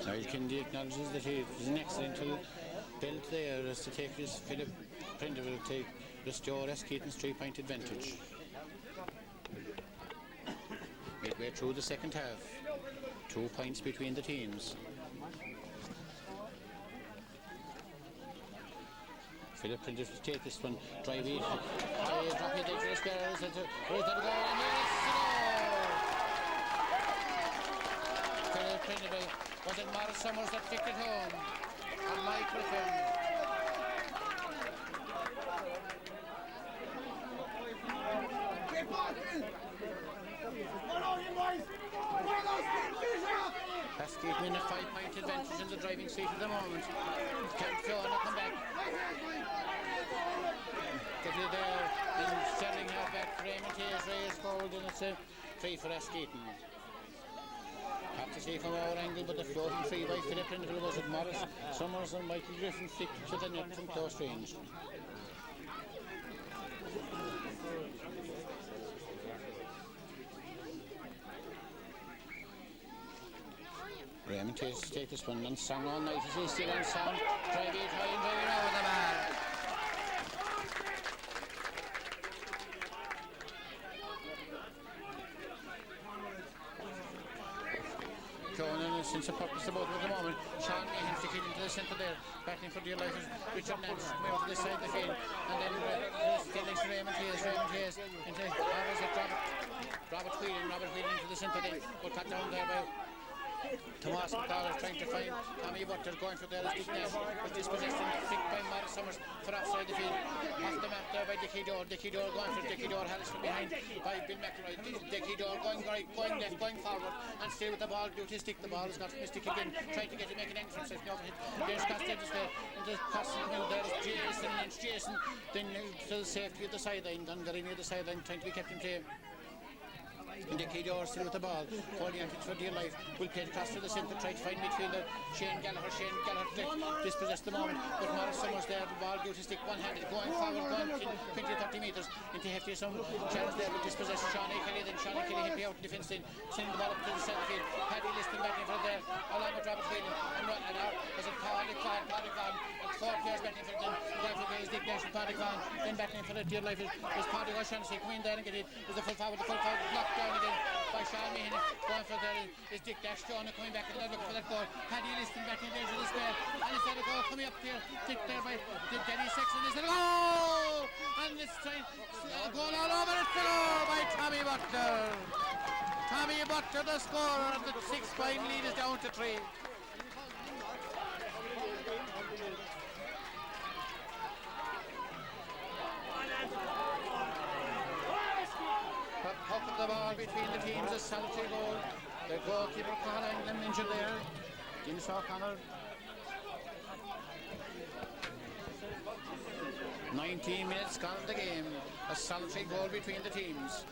Niall Kennedy acknowledges that he is an accidental belt there as to take this. Philip Prindle will restore Askeaton's 3-point advantage. Midway through the second half, 2 points between the teams. Philip Prindle will take this one, drive it, drop it into the square, where's that goal, and there is a goal! Philip Prindle, was it Morris Summers that kicked it home? And Mike with him. Askeaton in a 5-point advantage in the driving seat at the moment. Can Feohanagh come back? Get it there in Sterling half-back. Raymond Hayes, Ray is forward, and it's a free for Askeaton. Have to see from our angle, but the floating free by Philip Prindle was at Morris Summers and Michael Griffin flicked to the net from close range. Raymond Hayes to take this one, unsung all night as he's still unsung. Drive it high and very low with the ball. Conan is since a purpose about at the moment. Sean Meehan to kick into the centre there, battling for dear life. Richard Nance coming out to this side of the field, and then still next to Raymond Hayes into Robert Whelan into the centre there, but cut down there by Tomas McDowell trying to find Tommy Butter going for there as Dick but dispossessed and flicked by Morris Summers for offside the field. Off the map there by Dickie Dore going for Dickie Dore, Harris from behind by Bill McElroy. Dickie Dore going right, going left, going forward and still with the ball due to stick. The ball has got Mystic again, trying to get to make an entrance. There's Castlemahon there, and the Castlemahon there is Jason then to the safety of the sideline, Dundee near the sideline trying to be kept in play. And Dickie Dore still with the ball, holding on to it for dear life. Will play across to the centre, try to find midfielder Shane Gallagher dispossessed the moment, but Morris Summers there, the ball due to stick one-handed, going forward, going 20-30 metres into Hefty. Some chance there, but dispossessed Sean Kelly, then Sean Kelly hit me out in defence, then sending the ball up to the centre field. Paddy Liston back in for there, along with Robert Whelan, and now as it Paddy Khan, and 4 players batting for them. Rifle Bay is Dick Nash and Paddy Khan, then battling for the dear life is Paddy O'Shaughnessy. Come in there and get it, is the full forward blocked down again by Sean Meehan. Going for there is Dick Dash. Johnny coming back and they're looking for that goal. Paddy Liston back in the edge of the square, and is there a goal coming up here? Dick there by Denny Sexton. Is there a goal? And this time a goal all over it by Tommy Butter. Tommy Butter, the scorer, and the 6-point lead is down to 3. Up the ball between the teams, a solitary goal. The goalkeeper Conor England injured there. Guinness O'Connor. 19 minutes gone in the game. A solitary goal between the teams.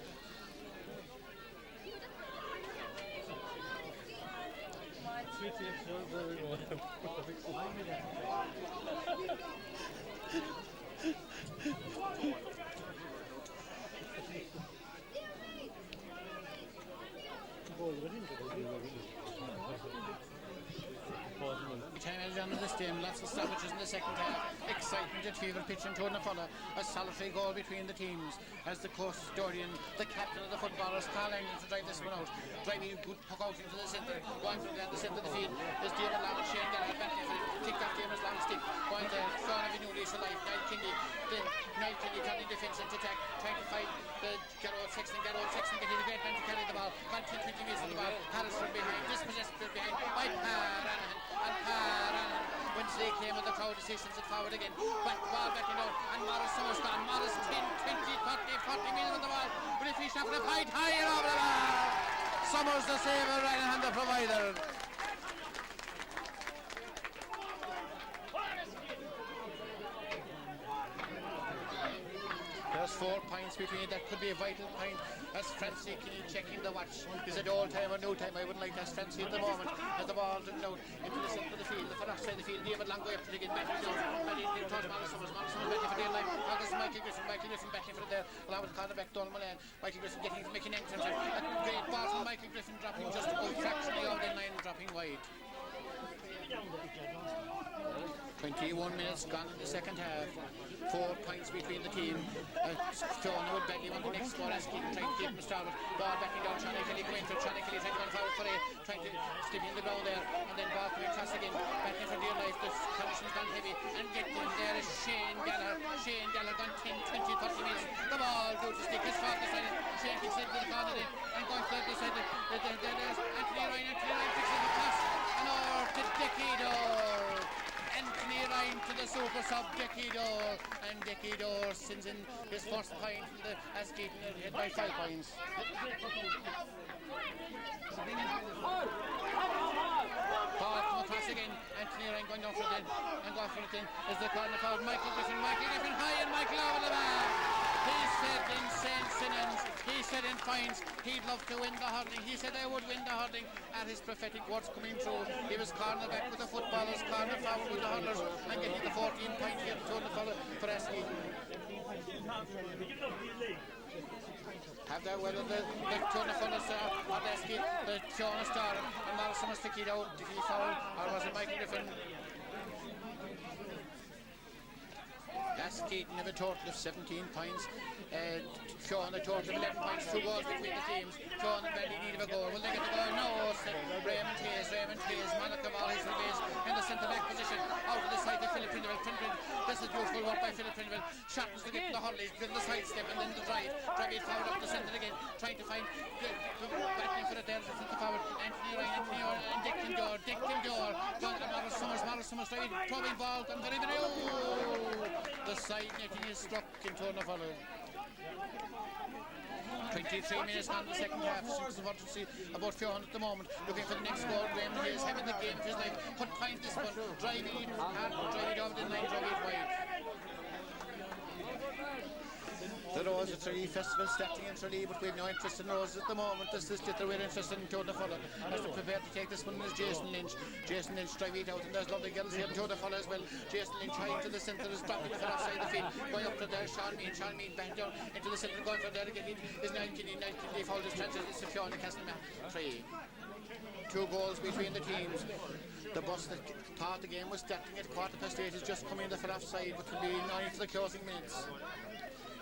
Time is on this game, lots of stuff which is in the second half. Excitement at fever pitch and Tournafulla. A solitary goal between the teams as the custodian, the captain of the footballers, Carl England, to drive this one out. Driving a good puck out into the centre. Going from down the centre of the field is David Long and Shane Gallagher back there for it. Kicked off Damon's long stick. Going there, Feohanagh Vinuli for life. Niall Kingy turning defence into attack. Trying to fight the Garrod Sexton. Garrod Sexton getting a great man to carry the ball. 20 metres of the ball. Harris from behind. Dispossessed from behind by Paranahan. And Paranahan wins the claim of the crowd decisions it forward again. Back ball backing down. And Morris Summers gone. Morris 10, 20, 40 metres of the ball. But if he's not going to fight higher over the ball. Summers the saver, Ryan the provider. There's 4 points between. That could be a vital point as Francie Kinney checking the watch. Is it old time or new time? I wouldn't like to ask Francie at the moment as the ball driven out into the centre of the field, the far outside the field. David Long go up to again, back down. And he towards Morris Summers back for dear life. August Michael Griffin backing for it there. Along with the corner back, Donald Mullane. Michael Griffin making entrance. A great ball from Michael Griffin dropping just about fractionally over the line, dropping wide. 21 minutes gone in the second half. 4 points between the team. Feohanagh would badly want the next score. Askeaton trying to keep him started. Ball backing down. Charlie Kelly going for Charlie Kelly trying to go forward for A. Trying to slip in the ground there. And then ball coming across again. Back in for dear life. The condition's gone heavy. And getting in there is Shane Gallagher. Shane Gallagher gone 10, 20, 30 minutes. The ball goes to stick. His far decided. Shane kicks it to the corner then. And going for the decided. There's Anthony Ryan. Anthony Ryan fixing the pass. And over to Decador. Anthony Ryan to the super sub Decador, and Decador sends in his first point from the Askeaton head by 5 points. Ball come across again. Anthony Ryan going down for it then, and going for it then is the corner foul. Michael Griffin high, and Michael over the bar. He said in St. Simmons, he said in fines, he'd love to win the hurling. He said they would win the hurling, and his prophetic words coming true. He was corner back with the footballers, corner forward with the hurlers, and getting the 14-point here to the follow for Askeaton. Have that whether the Tournafulla star or the Askeaton, the Feohanagh star, and Morris Summers to kick it out. Did he foul, or was it Michael Griffin? Askeaton have a total of 17 points. Feohanagh a total of 11 points, 2 goals between the teams. Feohanagh badly need of a goal. Will they get the goal? No. Raymond Hayes, Monica Wallace remains in the centre back position. Out of the side of Philip Prindle. This is beautiful work by Philip Prindle. Sharpens to get to the Hurleys, then the sidestep and then the drive. Drive it forward up the centre again. Trying to find backing for it there, the centre forward. Anthony Ryan and Dick Door. Going to Morris Summers driving, throwing ball, and very, the side netting is struck in Tournafulla. 23 minutes on the second half. Since the to see about Feohanagh at the moment, looking for the next goal. Graham Hayes having the game of his life. Couldn't find this one. Driving it hard, driving it over the line, driving it wide. The Rose of Tralee Festival starting in Tralee, but we've no interest in Roses at the moment. This is we're interested in Tournafulla. As to prepare to take this one is Jason Lynch. Jason Lynch driving it out, and there's lovely girls here in Tournafulla as well. Jason Lynch trying to the centre, is dropping it outside the field. Going up to there, Sean Mean back down into the centre, going for there again. Is Niall Kinney fouled his transit. It's Feohanagh Castlemahon 3. 2 goals between the teams. The bus that thought the game was starting at 8:15 is just coming in the far offside, but will be 9 for the closing minutes.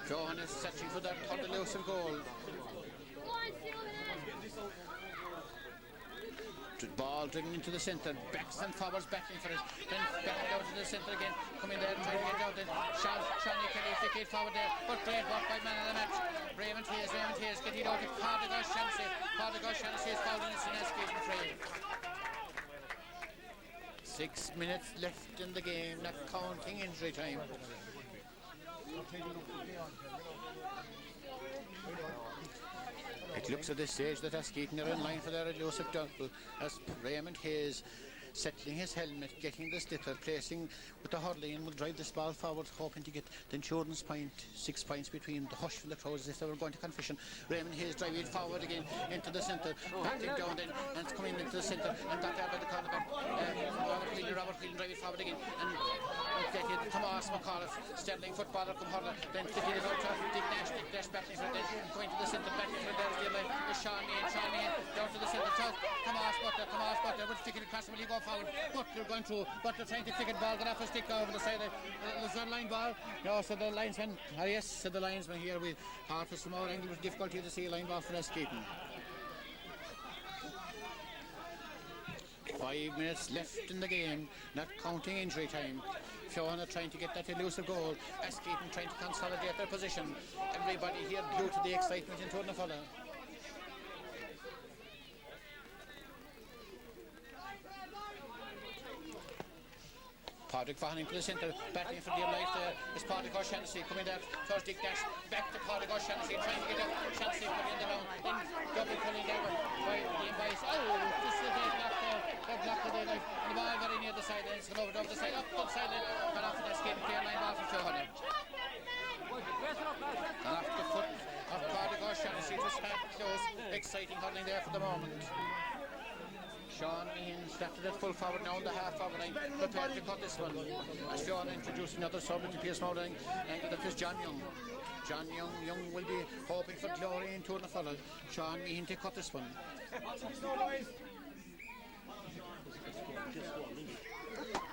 Feohanagh is searching for that third elusive goal. Ball driven into the centre, backs and forwards backing for it, then backing down to the centre again, coming there trying to get out then. Shani Kelly flick it forward there, but great work by man of the match. Raymond Hayes getting out of Pardigal Shancy is fouled in Askeaton free. 6 minutes left in the game, not counting injury time. It looks at this stage that Askeaton are in line for their elusive double as Raymond Hayes settling his helmet, getting the sticker, placing with the hurling, and will drive this ball forward, hoping to get the insurance point. 6 points between the hush from the crowds as if they were going to confession. Raymond Hayes driving it forward again into the centre, backing down then, and it's coming into the centre, and got there by the cornerback. Robert Whelan drive it forward again, and get it, come on, Tomas McAuliffe, Sterling footballer come hurler, then flicking it out to Dick Nash battling for it, then going to the centre, battling for it, there's the line, with Sean Meehan, down to the centre, Tomas Butler, would flick it across, will he go forward, Butler going through, Butler trying to flick it, ball, got off a stick over the side, the third line ball, no, so the linesman, yes, said the linesman here, with half a small angle, with difficulty to see a line ball for Askeaton. 5 minutes left in the game, not counting injury time. Feohanagh trying to get that elusive goal. Askeaton trying to consolidate their position. Everybody here glued to the excitement in Tournefalla. Padraig Feohanagh to the centre, battling for dear life there is Padraig O'Shaughnessy coming there towards Dick Nash, back to Padraig O'Shaughnessy, trying to get up, Shaughnessy putting in the round, then double pulling there by Liam Bice. Oh, this is a dead block there, they've blocked the dead life, and the ball very near the sideline, it's gone over the side, up the sideline, got off the escape, clear line ball for Feohanagh. And off the foot of Padraig O'Shaughnessy, it was close, exciting hurling there for the moment. Sean Meehan started at full forward now on the half forward line, prepared to cut this one. As Feohanagh introduced another sub into Pierce Mowling, and that is John Young. John Young will be hoping for glory in Tournefalla. Sean Meehan to cut this one.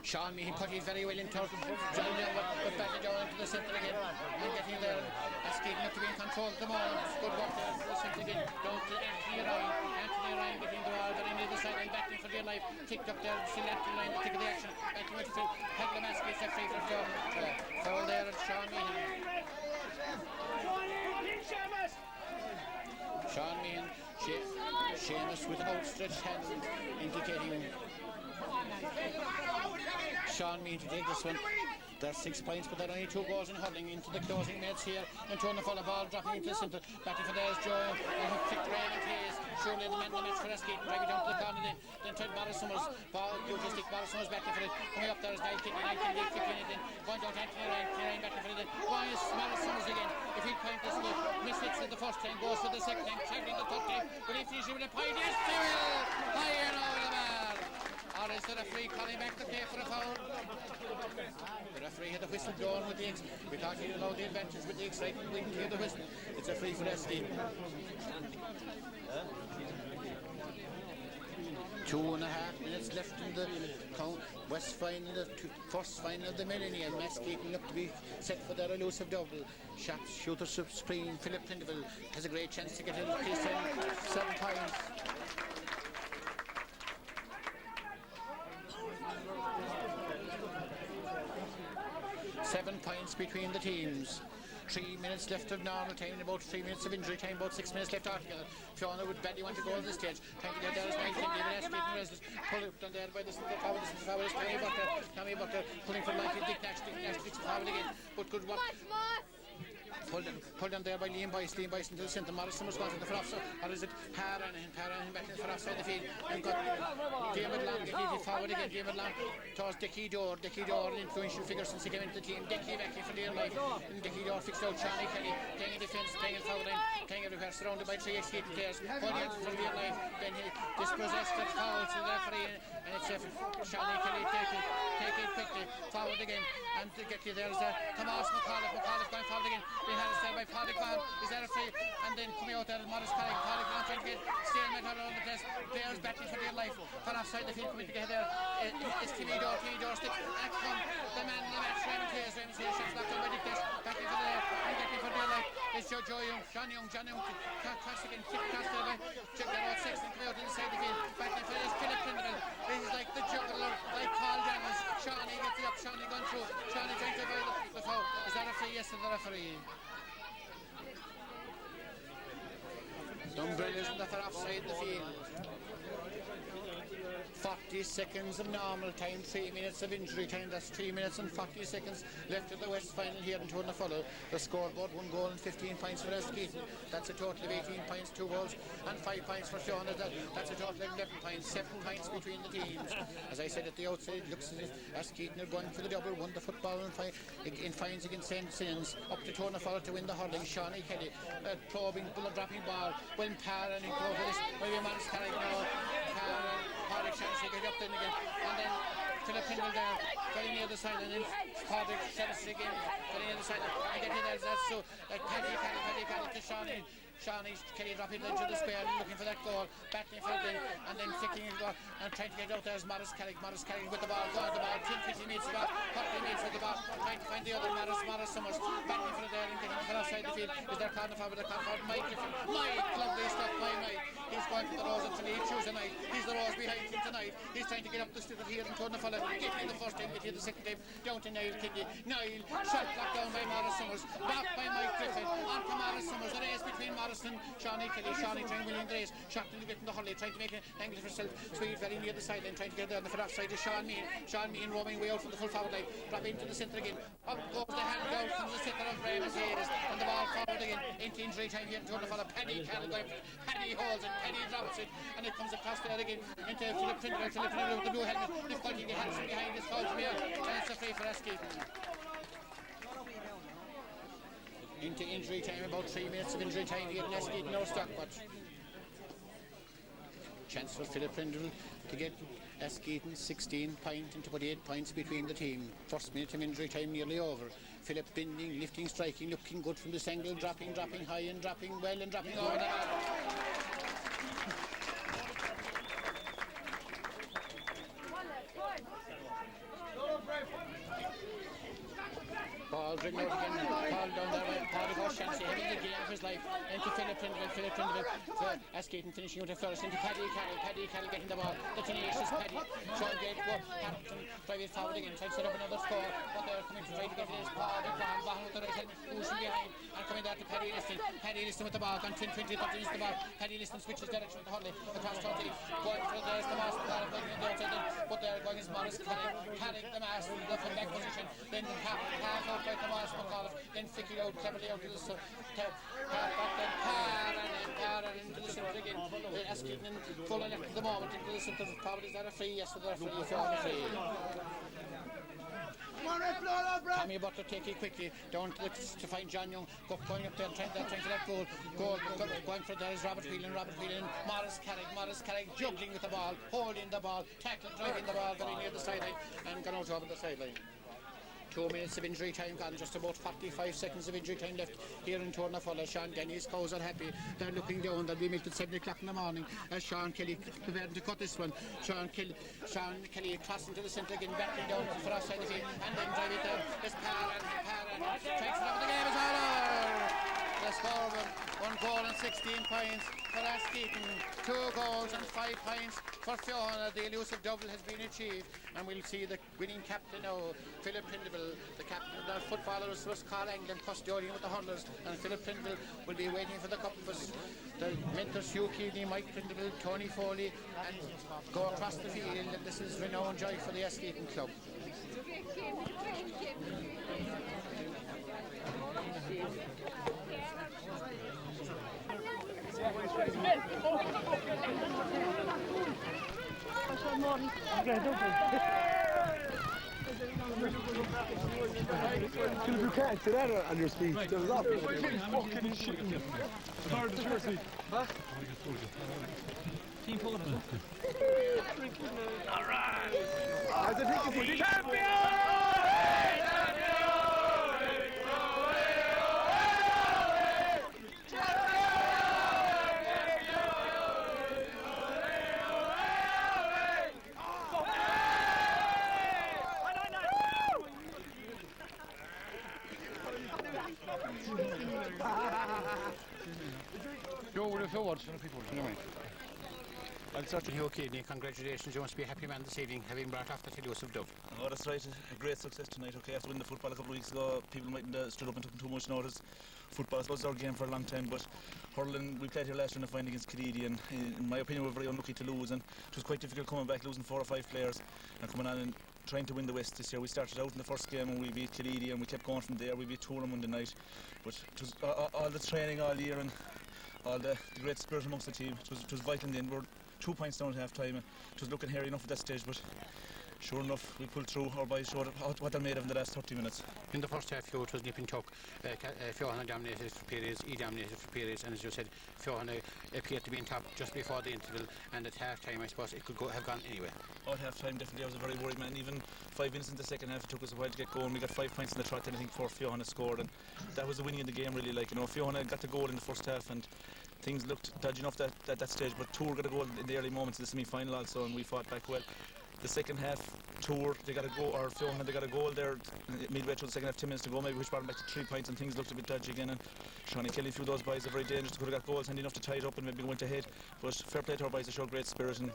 Sean Meehan put it very well into John Young, but batted down into the centre again and getting there. Askeaton not to be in control at the moment. Good work there to the centre again, down to Anthony Ryan getting the ball very near the sideline, battling for dear life, kicked up there, still Anthony Ryan, the tick of the action, back to midfield, Haglam Askeaton set free for foul there at Sean Meehan. Sean Meehan, Seamus with outstretched hand indicating Sean Meehan to take this one. There's 6 points, but there are only 2 goals in hurling into the closing minutes here. And Tournefalla ball dropping into the centre, batting for there's Joe, and he kicked Raymond Hayes. Surely the man of the match for Askeaton, driving down to the corner then tried Morris Summers, ball, duty stick, Morris Summers batting for it. Coming up there is Niall Kennedy, kicking it in. Going down to Anthony Ryan batting for it then. Why is Morris Summers again? If he'd point this way, mishits it the first time, goes for the second time, travelling the third time. Will he finish with a point? Yes, he will! High and over the bar! Or is the referee calling back the play for a foul? The referee had the whistle blown with the we thought he'd allowed the advantage with the excitement. We didn't hear the whistle. It's a free for Askeaton. 2.5 minutes left in the West final, the first final of the millennium. Askeaton look to be set for their elusive double. Shooter supreme Philip Prindeville has a great chance to get in his 7 points. 7 points between the teams. 3 minutes left of normal time, about 3 minutes of injury time, about 6 minutes left altogether. Feohanagh would badly want to go on the stage, trying to get there as Niall Kennedy, but Askeaton residents pull it down there by the forward is Tommy Butler pulling for Michael Dick Nash sticks forward again, but good work. Pulled down there by Liam Bice into the centre. Morris Summers going to the offside, or is it Feohanagh back in the offside the field, and got David Long getting forward again. David Long towards Dickie Dore, an influential figure since he came into the team. Dickie back in for dear life, and Dickie Dore fixed out Seanie Kelly, playing in defence, playing in forward line, playing everywhere, surrounded by 3 Askeaton players, holding out for dear life. Then he dispossessed the foul to the referee, and it's Seanie Kelly take it quickly forward again, and to get you there is Tomas McAuliffe going forward again. Had it by Padraig Feohanagh, is there a free, and then coming out there is Morris Padraig Feohanagh trying to get stalemate all around the place, players battling for their life, from offside the field coming together there, it's Timmy Dore stick, and come the man in the match, Raymond Hayes, shots knocked on by Dick Nash, battling for their life, and getting for their life, it's John Young, cross again, kick across their line, check that out, Sexton coming out inside the field, battling for this, Philip Prindeville, this is like the juggler, like Paul Daniels, Seanie gets it up, Seanie gone through, Seanie trying to avoid the foul, is that a free? Yes to the referee. The umbrellas and that are offside the field. 40 seconds of normal time, 3 minutes of injury time. That's 3 minutes and 40 seconds left of the West final here in Tournefalla. The scoreboard, 1 goal and 15 points for Askeaton. That's a total of 18 points, 2 goals and 5 points for Feohanagh. That's a total of 11 points, 7 points between the teams. As I said at the outside, it looks as if Askeaton are going for the double, won the football in fines against St. Sins, up to Tournefalla to win the hurling. Seanie Kelly, probing, bullet-dropping ball, when Parra and he go for this, maybe Morris carrying now, Padraig Shaughnessy get up then again, and then Philip Hindle there, very near the sideline, and Patrick Sellis again, very near the sideline, and getting there, that's so, Paddy to Shawnee Kelly dropping into the square, looking for that goal, battling for it, and then flicking it and trying to get out there is Morris Carrick with the ball, going the ball, 10-15 metres with the ball, trying to find the other Morris Summers, battling for it there and getting to the outside the field. Is there corner forward, Mike lovely stuff by Mike. He's going for the Rose until he Tuesday night. He's the Rose behind him tonight. He's trying to get up the strip here and turn the follow. Getting the first time, getting the second time, down to Niall Kidney. Niall, shot blocked down by Morris Summers, blocked by Mike Griffin, on to Morris Summers, the race between Morris and Shawnee Kelly. Shawnee trying winning the race, shot into getting the Hurley, trying to make an angle for himself. Sweet very near the sideline, trying to get there on the far offside is Sean Mean roaming way out from the full forward line, dropping into the centre again. Up goes the hand out from the centre of Raymond Hayes, and the ball forward again into injury time here to turn the follow. Paddy Carroll going for it. Paddy holds it, Paddy drops it, and it comes across there again into Philip Trindle with the blue helmet. Difficulty to get hands from behind, it's called from here, and it's a free for Askeaton. Into injury time, about 3 minutes of injury time here in Askeaton, no stock, but chance for Philip Trindle to get Askeaton 16 points and to put 8 points between the team. First minute of injury time nearly over. Philip bending, lifting, striking, looking good from this angle, dropping high and dropping well and dropping over the ball driven out again, ball down there by Paddy Horshansey, having the game of his life into Philip Trindle for Askeaton, finishing with a flourish into Paddy Carroll getting the ball, the tenacious Paddy, Sean Gate, Hampton, drive it forward again, trying to set up another score, but they're coming to try to get his ball, the bottom with the right hand, pushing behind, and coming there to Paddy Liston with the ball, gone 10-20, continues the ball, Paddy Liston switches direction with the Hurley, across 20, going for there's the mask, but they're going as Morris Carrick the mask, the full back position, then half out by Thomas McAuliffe, then flicking out cleverly out to the Parra into the centre again. Askeaton full left at the moment into the centre. Probably is that a free? Yes, they're a free. If you're a free. Tommy Butler taking quickly down to find John Young, going up there trying for that goal. Going for there is Robert Whelan, Morris Carrick juggling with the ball, holding the ball, tackling, driving the ball very near the sideline and gone out over the sideline. 2 minutes of injury time gone, just about 45 seconds of injury time left here in Tournafulla. Sean Denny's cows are happy. They're looking down. They'll be met at 7 o'clock in the morning as Sean Kelly preparing to cut this one. Sean Kelly crossing to the centre again, backing down for outside the field, and then drive it down. There's Parra tries to the game is all over. The score 1 goal and 16 points for Askeaton, 2 goals and 5 points for Feohanagh. The elusive double has been achieved, and we'll see the winning captain now, Philip Trindle. The captain of the footballers was Carl England, custodian with the hurlers, and Philip Trindle will be waiting for the cup for the mentors Hugh Keaveney, Mike Trindle, Tony Foley, and go across the field. And this is renowned joy for the Askeaton club. You can't say that on your speech. There was off. Fucking shit. Huh? Team forward. All right. I think it's champion. Well, certainly, Hugh Keaveney, congratulations. You must be a happy man this evening, having brought off that elusive dub. Oh, that's right. A great success tonight. Okay, after winning the football a couple of weeks ago, people mightn't have stood up and took too much notice. Football was our game for a long time, but hurling, we played here last year in the final against Killeen, and in my opinion, we were very unlucky to lose, and it was quite difficult coming back, losing 4 or 5 players, and coming on and trying to win the West this year. We started out in the first game and we beat Killeen, and we kept going from there. We beat Toulon Monday night, but it was all the training all year and all the great spirit amongst the team. It was vital in the end. We were 2 points down at half time, and it was looking hairy enough at that stage, but sure enough, we pulled through. Our boys showed what they're made of in the last 30 minutes. In the first half, it was nip and tuck. Feohanagh dominated for periods, dominated for periods, and as you said, Feohanagh appeared to be in top just before the interval, and at half time, I suppose it could have gone anywhere. At half time, definitely, I was a very worried man. Even 5 minutes in the second half, it took us a while to get going. We got 5 points in the trot, and I think before Feohanagh scored, and that was the winning in the game, really. Feohanagh got the goal in the first half, and things looked dodgy enough at that stage, but Tour got a goal in the early moments of the semi-final also, and we fought back well. The second half, Tour, they got a goal, or Feohanagh, they got a goal there midway through the second half, 10 minutes to go, maybe, which brought them back to 3 points, and things looked a bit dodgy again. And Shawnee Kelly, a few of those boys are very dangerous. They could have got goals handy enough to tie it up and maybe went ahead. But fair play to our boys, they show great spirit, and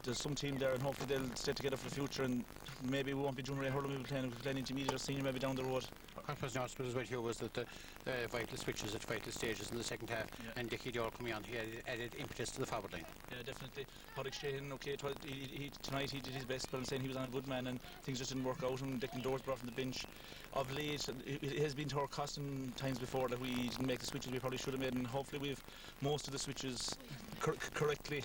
there's some team there, and hopefully they'll stay together for the future, and maybe we won't be junior hurling, we'll be playing intermediate or senior maybe down the road. What was not as well here was that the vital switches at vital stages in the second half, and Dickie Dior coming on, he added impetus to the forward line. Yeah, definitely. Askeaton, okay, tonight he did his best, but I'm saying he was on a good man, and things just didn't work out, and Declan Doors brought from the bench. Of late, it has been to our cost in times before that we didn't make the switches we probably should have made, and hopefully we've most of the switches correctly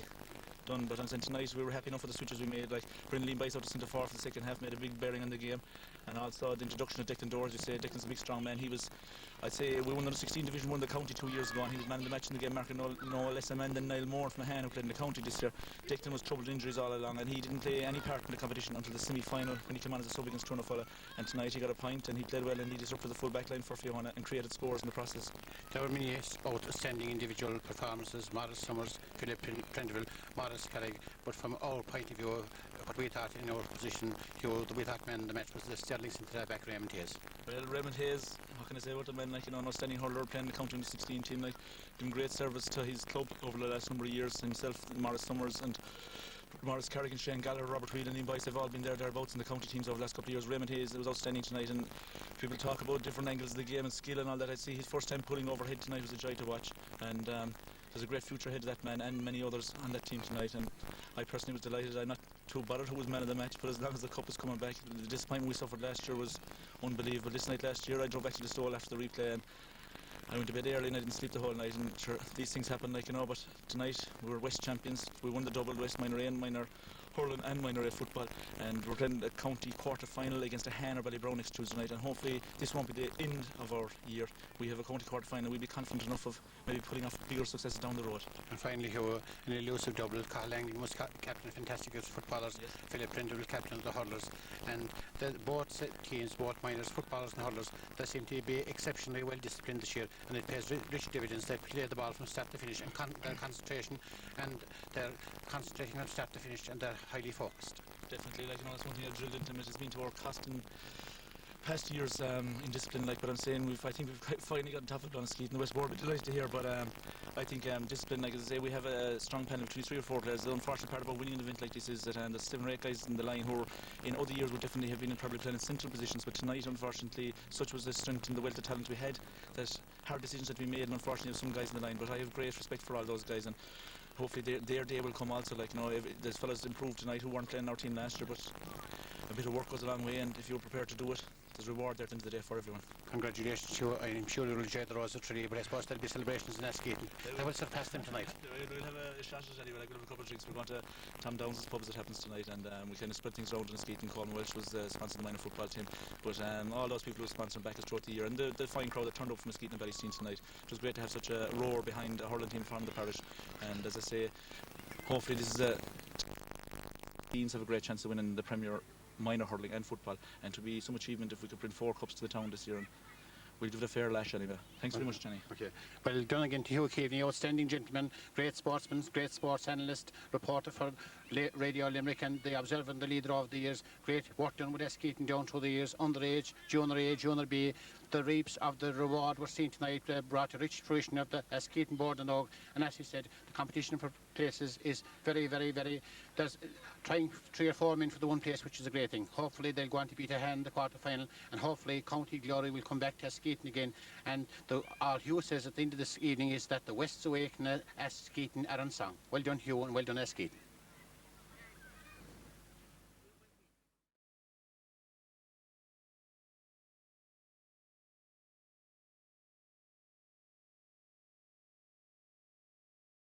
done. But I'm saying tonight we were happy enough with the switches we made. Like Brendan Bice out to centre forward for the second half made a big bearing on the game, and also the introduction of Declan Doors. You say Declan's a big strong man. He was, I'd say, we won the 16 division, won the county 2 years ago, and he was man of the match in the game, marking no less a man than Niall Moore from Feohanagh, who played in the county this year. Declan was troubled injuries all along, and he didn't play any part in the competition until the semi-final when he came on as a sub against Tournafulla, and tonight he got a point and he played well, and he disrupted the full back line for Feohanagh and created scores in the process. There were many outstanding individual performances: Morris Summers, Philip Prendeville, Morris Carrig, but from our point of view, what we thought in our position, we thought man the match was the Sterling centre back Raymond Hayes. Well, Raymond Hayes, what can I say about the man? Like, an outstanding hurler playing the county under 16 team, like, doing great service to his club over the last number of years. Himself, Morris Summers, and Morris Carrigan, Shane Gallagher, Robert Whelan, and boys have all been thereabouts in the county teams over the last couple of years. Raymond Hayes, it was outstanding tonight, and people talk about different angles of the game and skill and all that. I'd say his first time pulling overhead tonight was a joy to watch, and there's a great future ahead of that man and many others on that team tonight, and I personally was delighted. I'm not too bothered who was man of the match, but as long as the cup is coming back, the disappointment we suffered last year was unbelievable. This night last year I drove back to the stall after the replay, and I went to bed early and I didn't sleep the whole night, and sure, these things happen, like, but tonight we were West champions. We won the double, West minor A and minor hurling and minor A football, and we're playing a county quarter final against a Han or Ballybrown next Tuesday night, and hopefully this won't be the end of our year. We have a county quarter final, we'll be confident enough of maybe pulling off bigger successes down the road. And finally here, an elusive double. Carl Langdon was captain of fantastic footballers, yes. Philip Prendeville was captain of the hurlers, and both teams, both minors, footballers and hurlers, they seem to be exceptionally well disciplined this year, and it pays rich dividends. They play the ball from start to finish, and their concentration from start to finish, and they're highly focused. Definitely, like, that's one thing I've drilled into it. It's been to our cost in past years in discipline, like, but I'm saying I think we've finally gotten tough on Askeaton. The West Board, we're delighted to hear, but I think discipline, like, as I say, we have a strong panel between 3 or 4 players. The unfortunate part about winning an event like this is that there's 7 or 8 guys in the line who in other years would definitely have been probably playing in central positions, but tonight, unfortunately, such was the strength and the wealth of talent we had that hard decisions had to be made, and unfortunately some guys in the line, but I have great respect for all those guys, and hopefully their day will come also. Like, there's fellas improved tonight who weren't playing our team last year, but a bit of work goes a long way, and if you're prepared to do it, there's reward there at the end of the day for everyone. Congratulations to you. I'm sure you'll enjoy the Rose of Tralee, but I suppose there'll be celebrations in Askeaton. They will surpass them tonight. We'll have a shot at it anyway, like, we'll have a couple of drinks. We're going to Tom Downs' pub as it happens tonight, and we kind of spread things around in Askeaton. Colin Welsh was sponsoring the minor football team, but all those people who were sponsoring back us throughout the year, and the fine crowd that turned up from Askeaton and Ballystein tonight. It was great to have such a roar behind a hurling team from the parish, and as I say, hopefully this is teams have a great chance of winning the Premier minor hurling and football, and to be some achievement if we could bring 4 cups to the town this year, and we'll give it a fair lash anyway. Thanks very much, Jenny. Okay. Well done again to Hugh Keaveney, outstanding gentleman, great sportsman, great sports analyst, reporter for Radio Limerick, and the observer and the leader of the years. Great work done with Askeaton down through the years, underage, junior A, junior B. The reaps of the reward were seen tonight, brought to rich fruition of the Askeaton board and Og, and as he said, the competition for places is very, very, very, there's trying 3 or 4 men for the one place, which is a great thing. Hopefully they'll go on to beat a hand in the quarter final, and hopefully County Glory will come back to Askeaton again, and all Hugh says at the end of this evening is that the West's awake and Askeaton are on song. Well done, Hugh, and well done, Askeaton.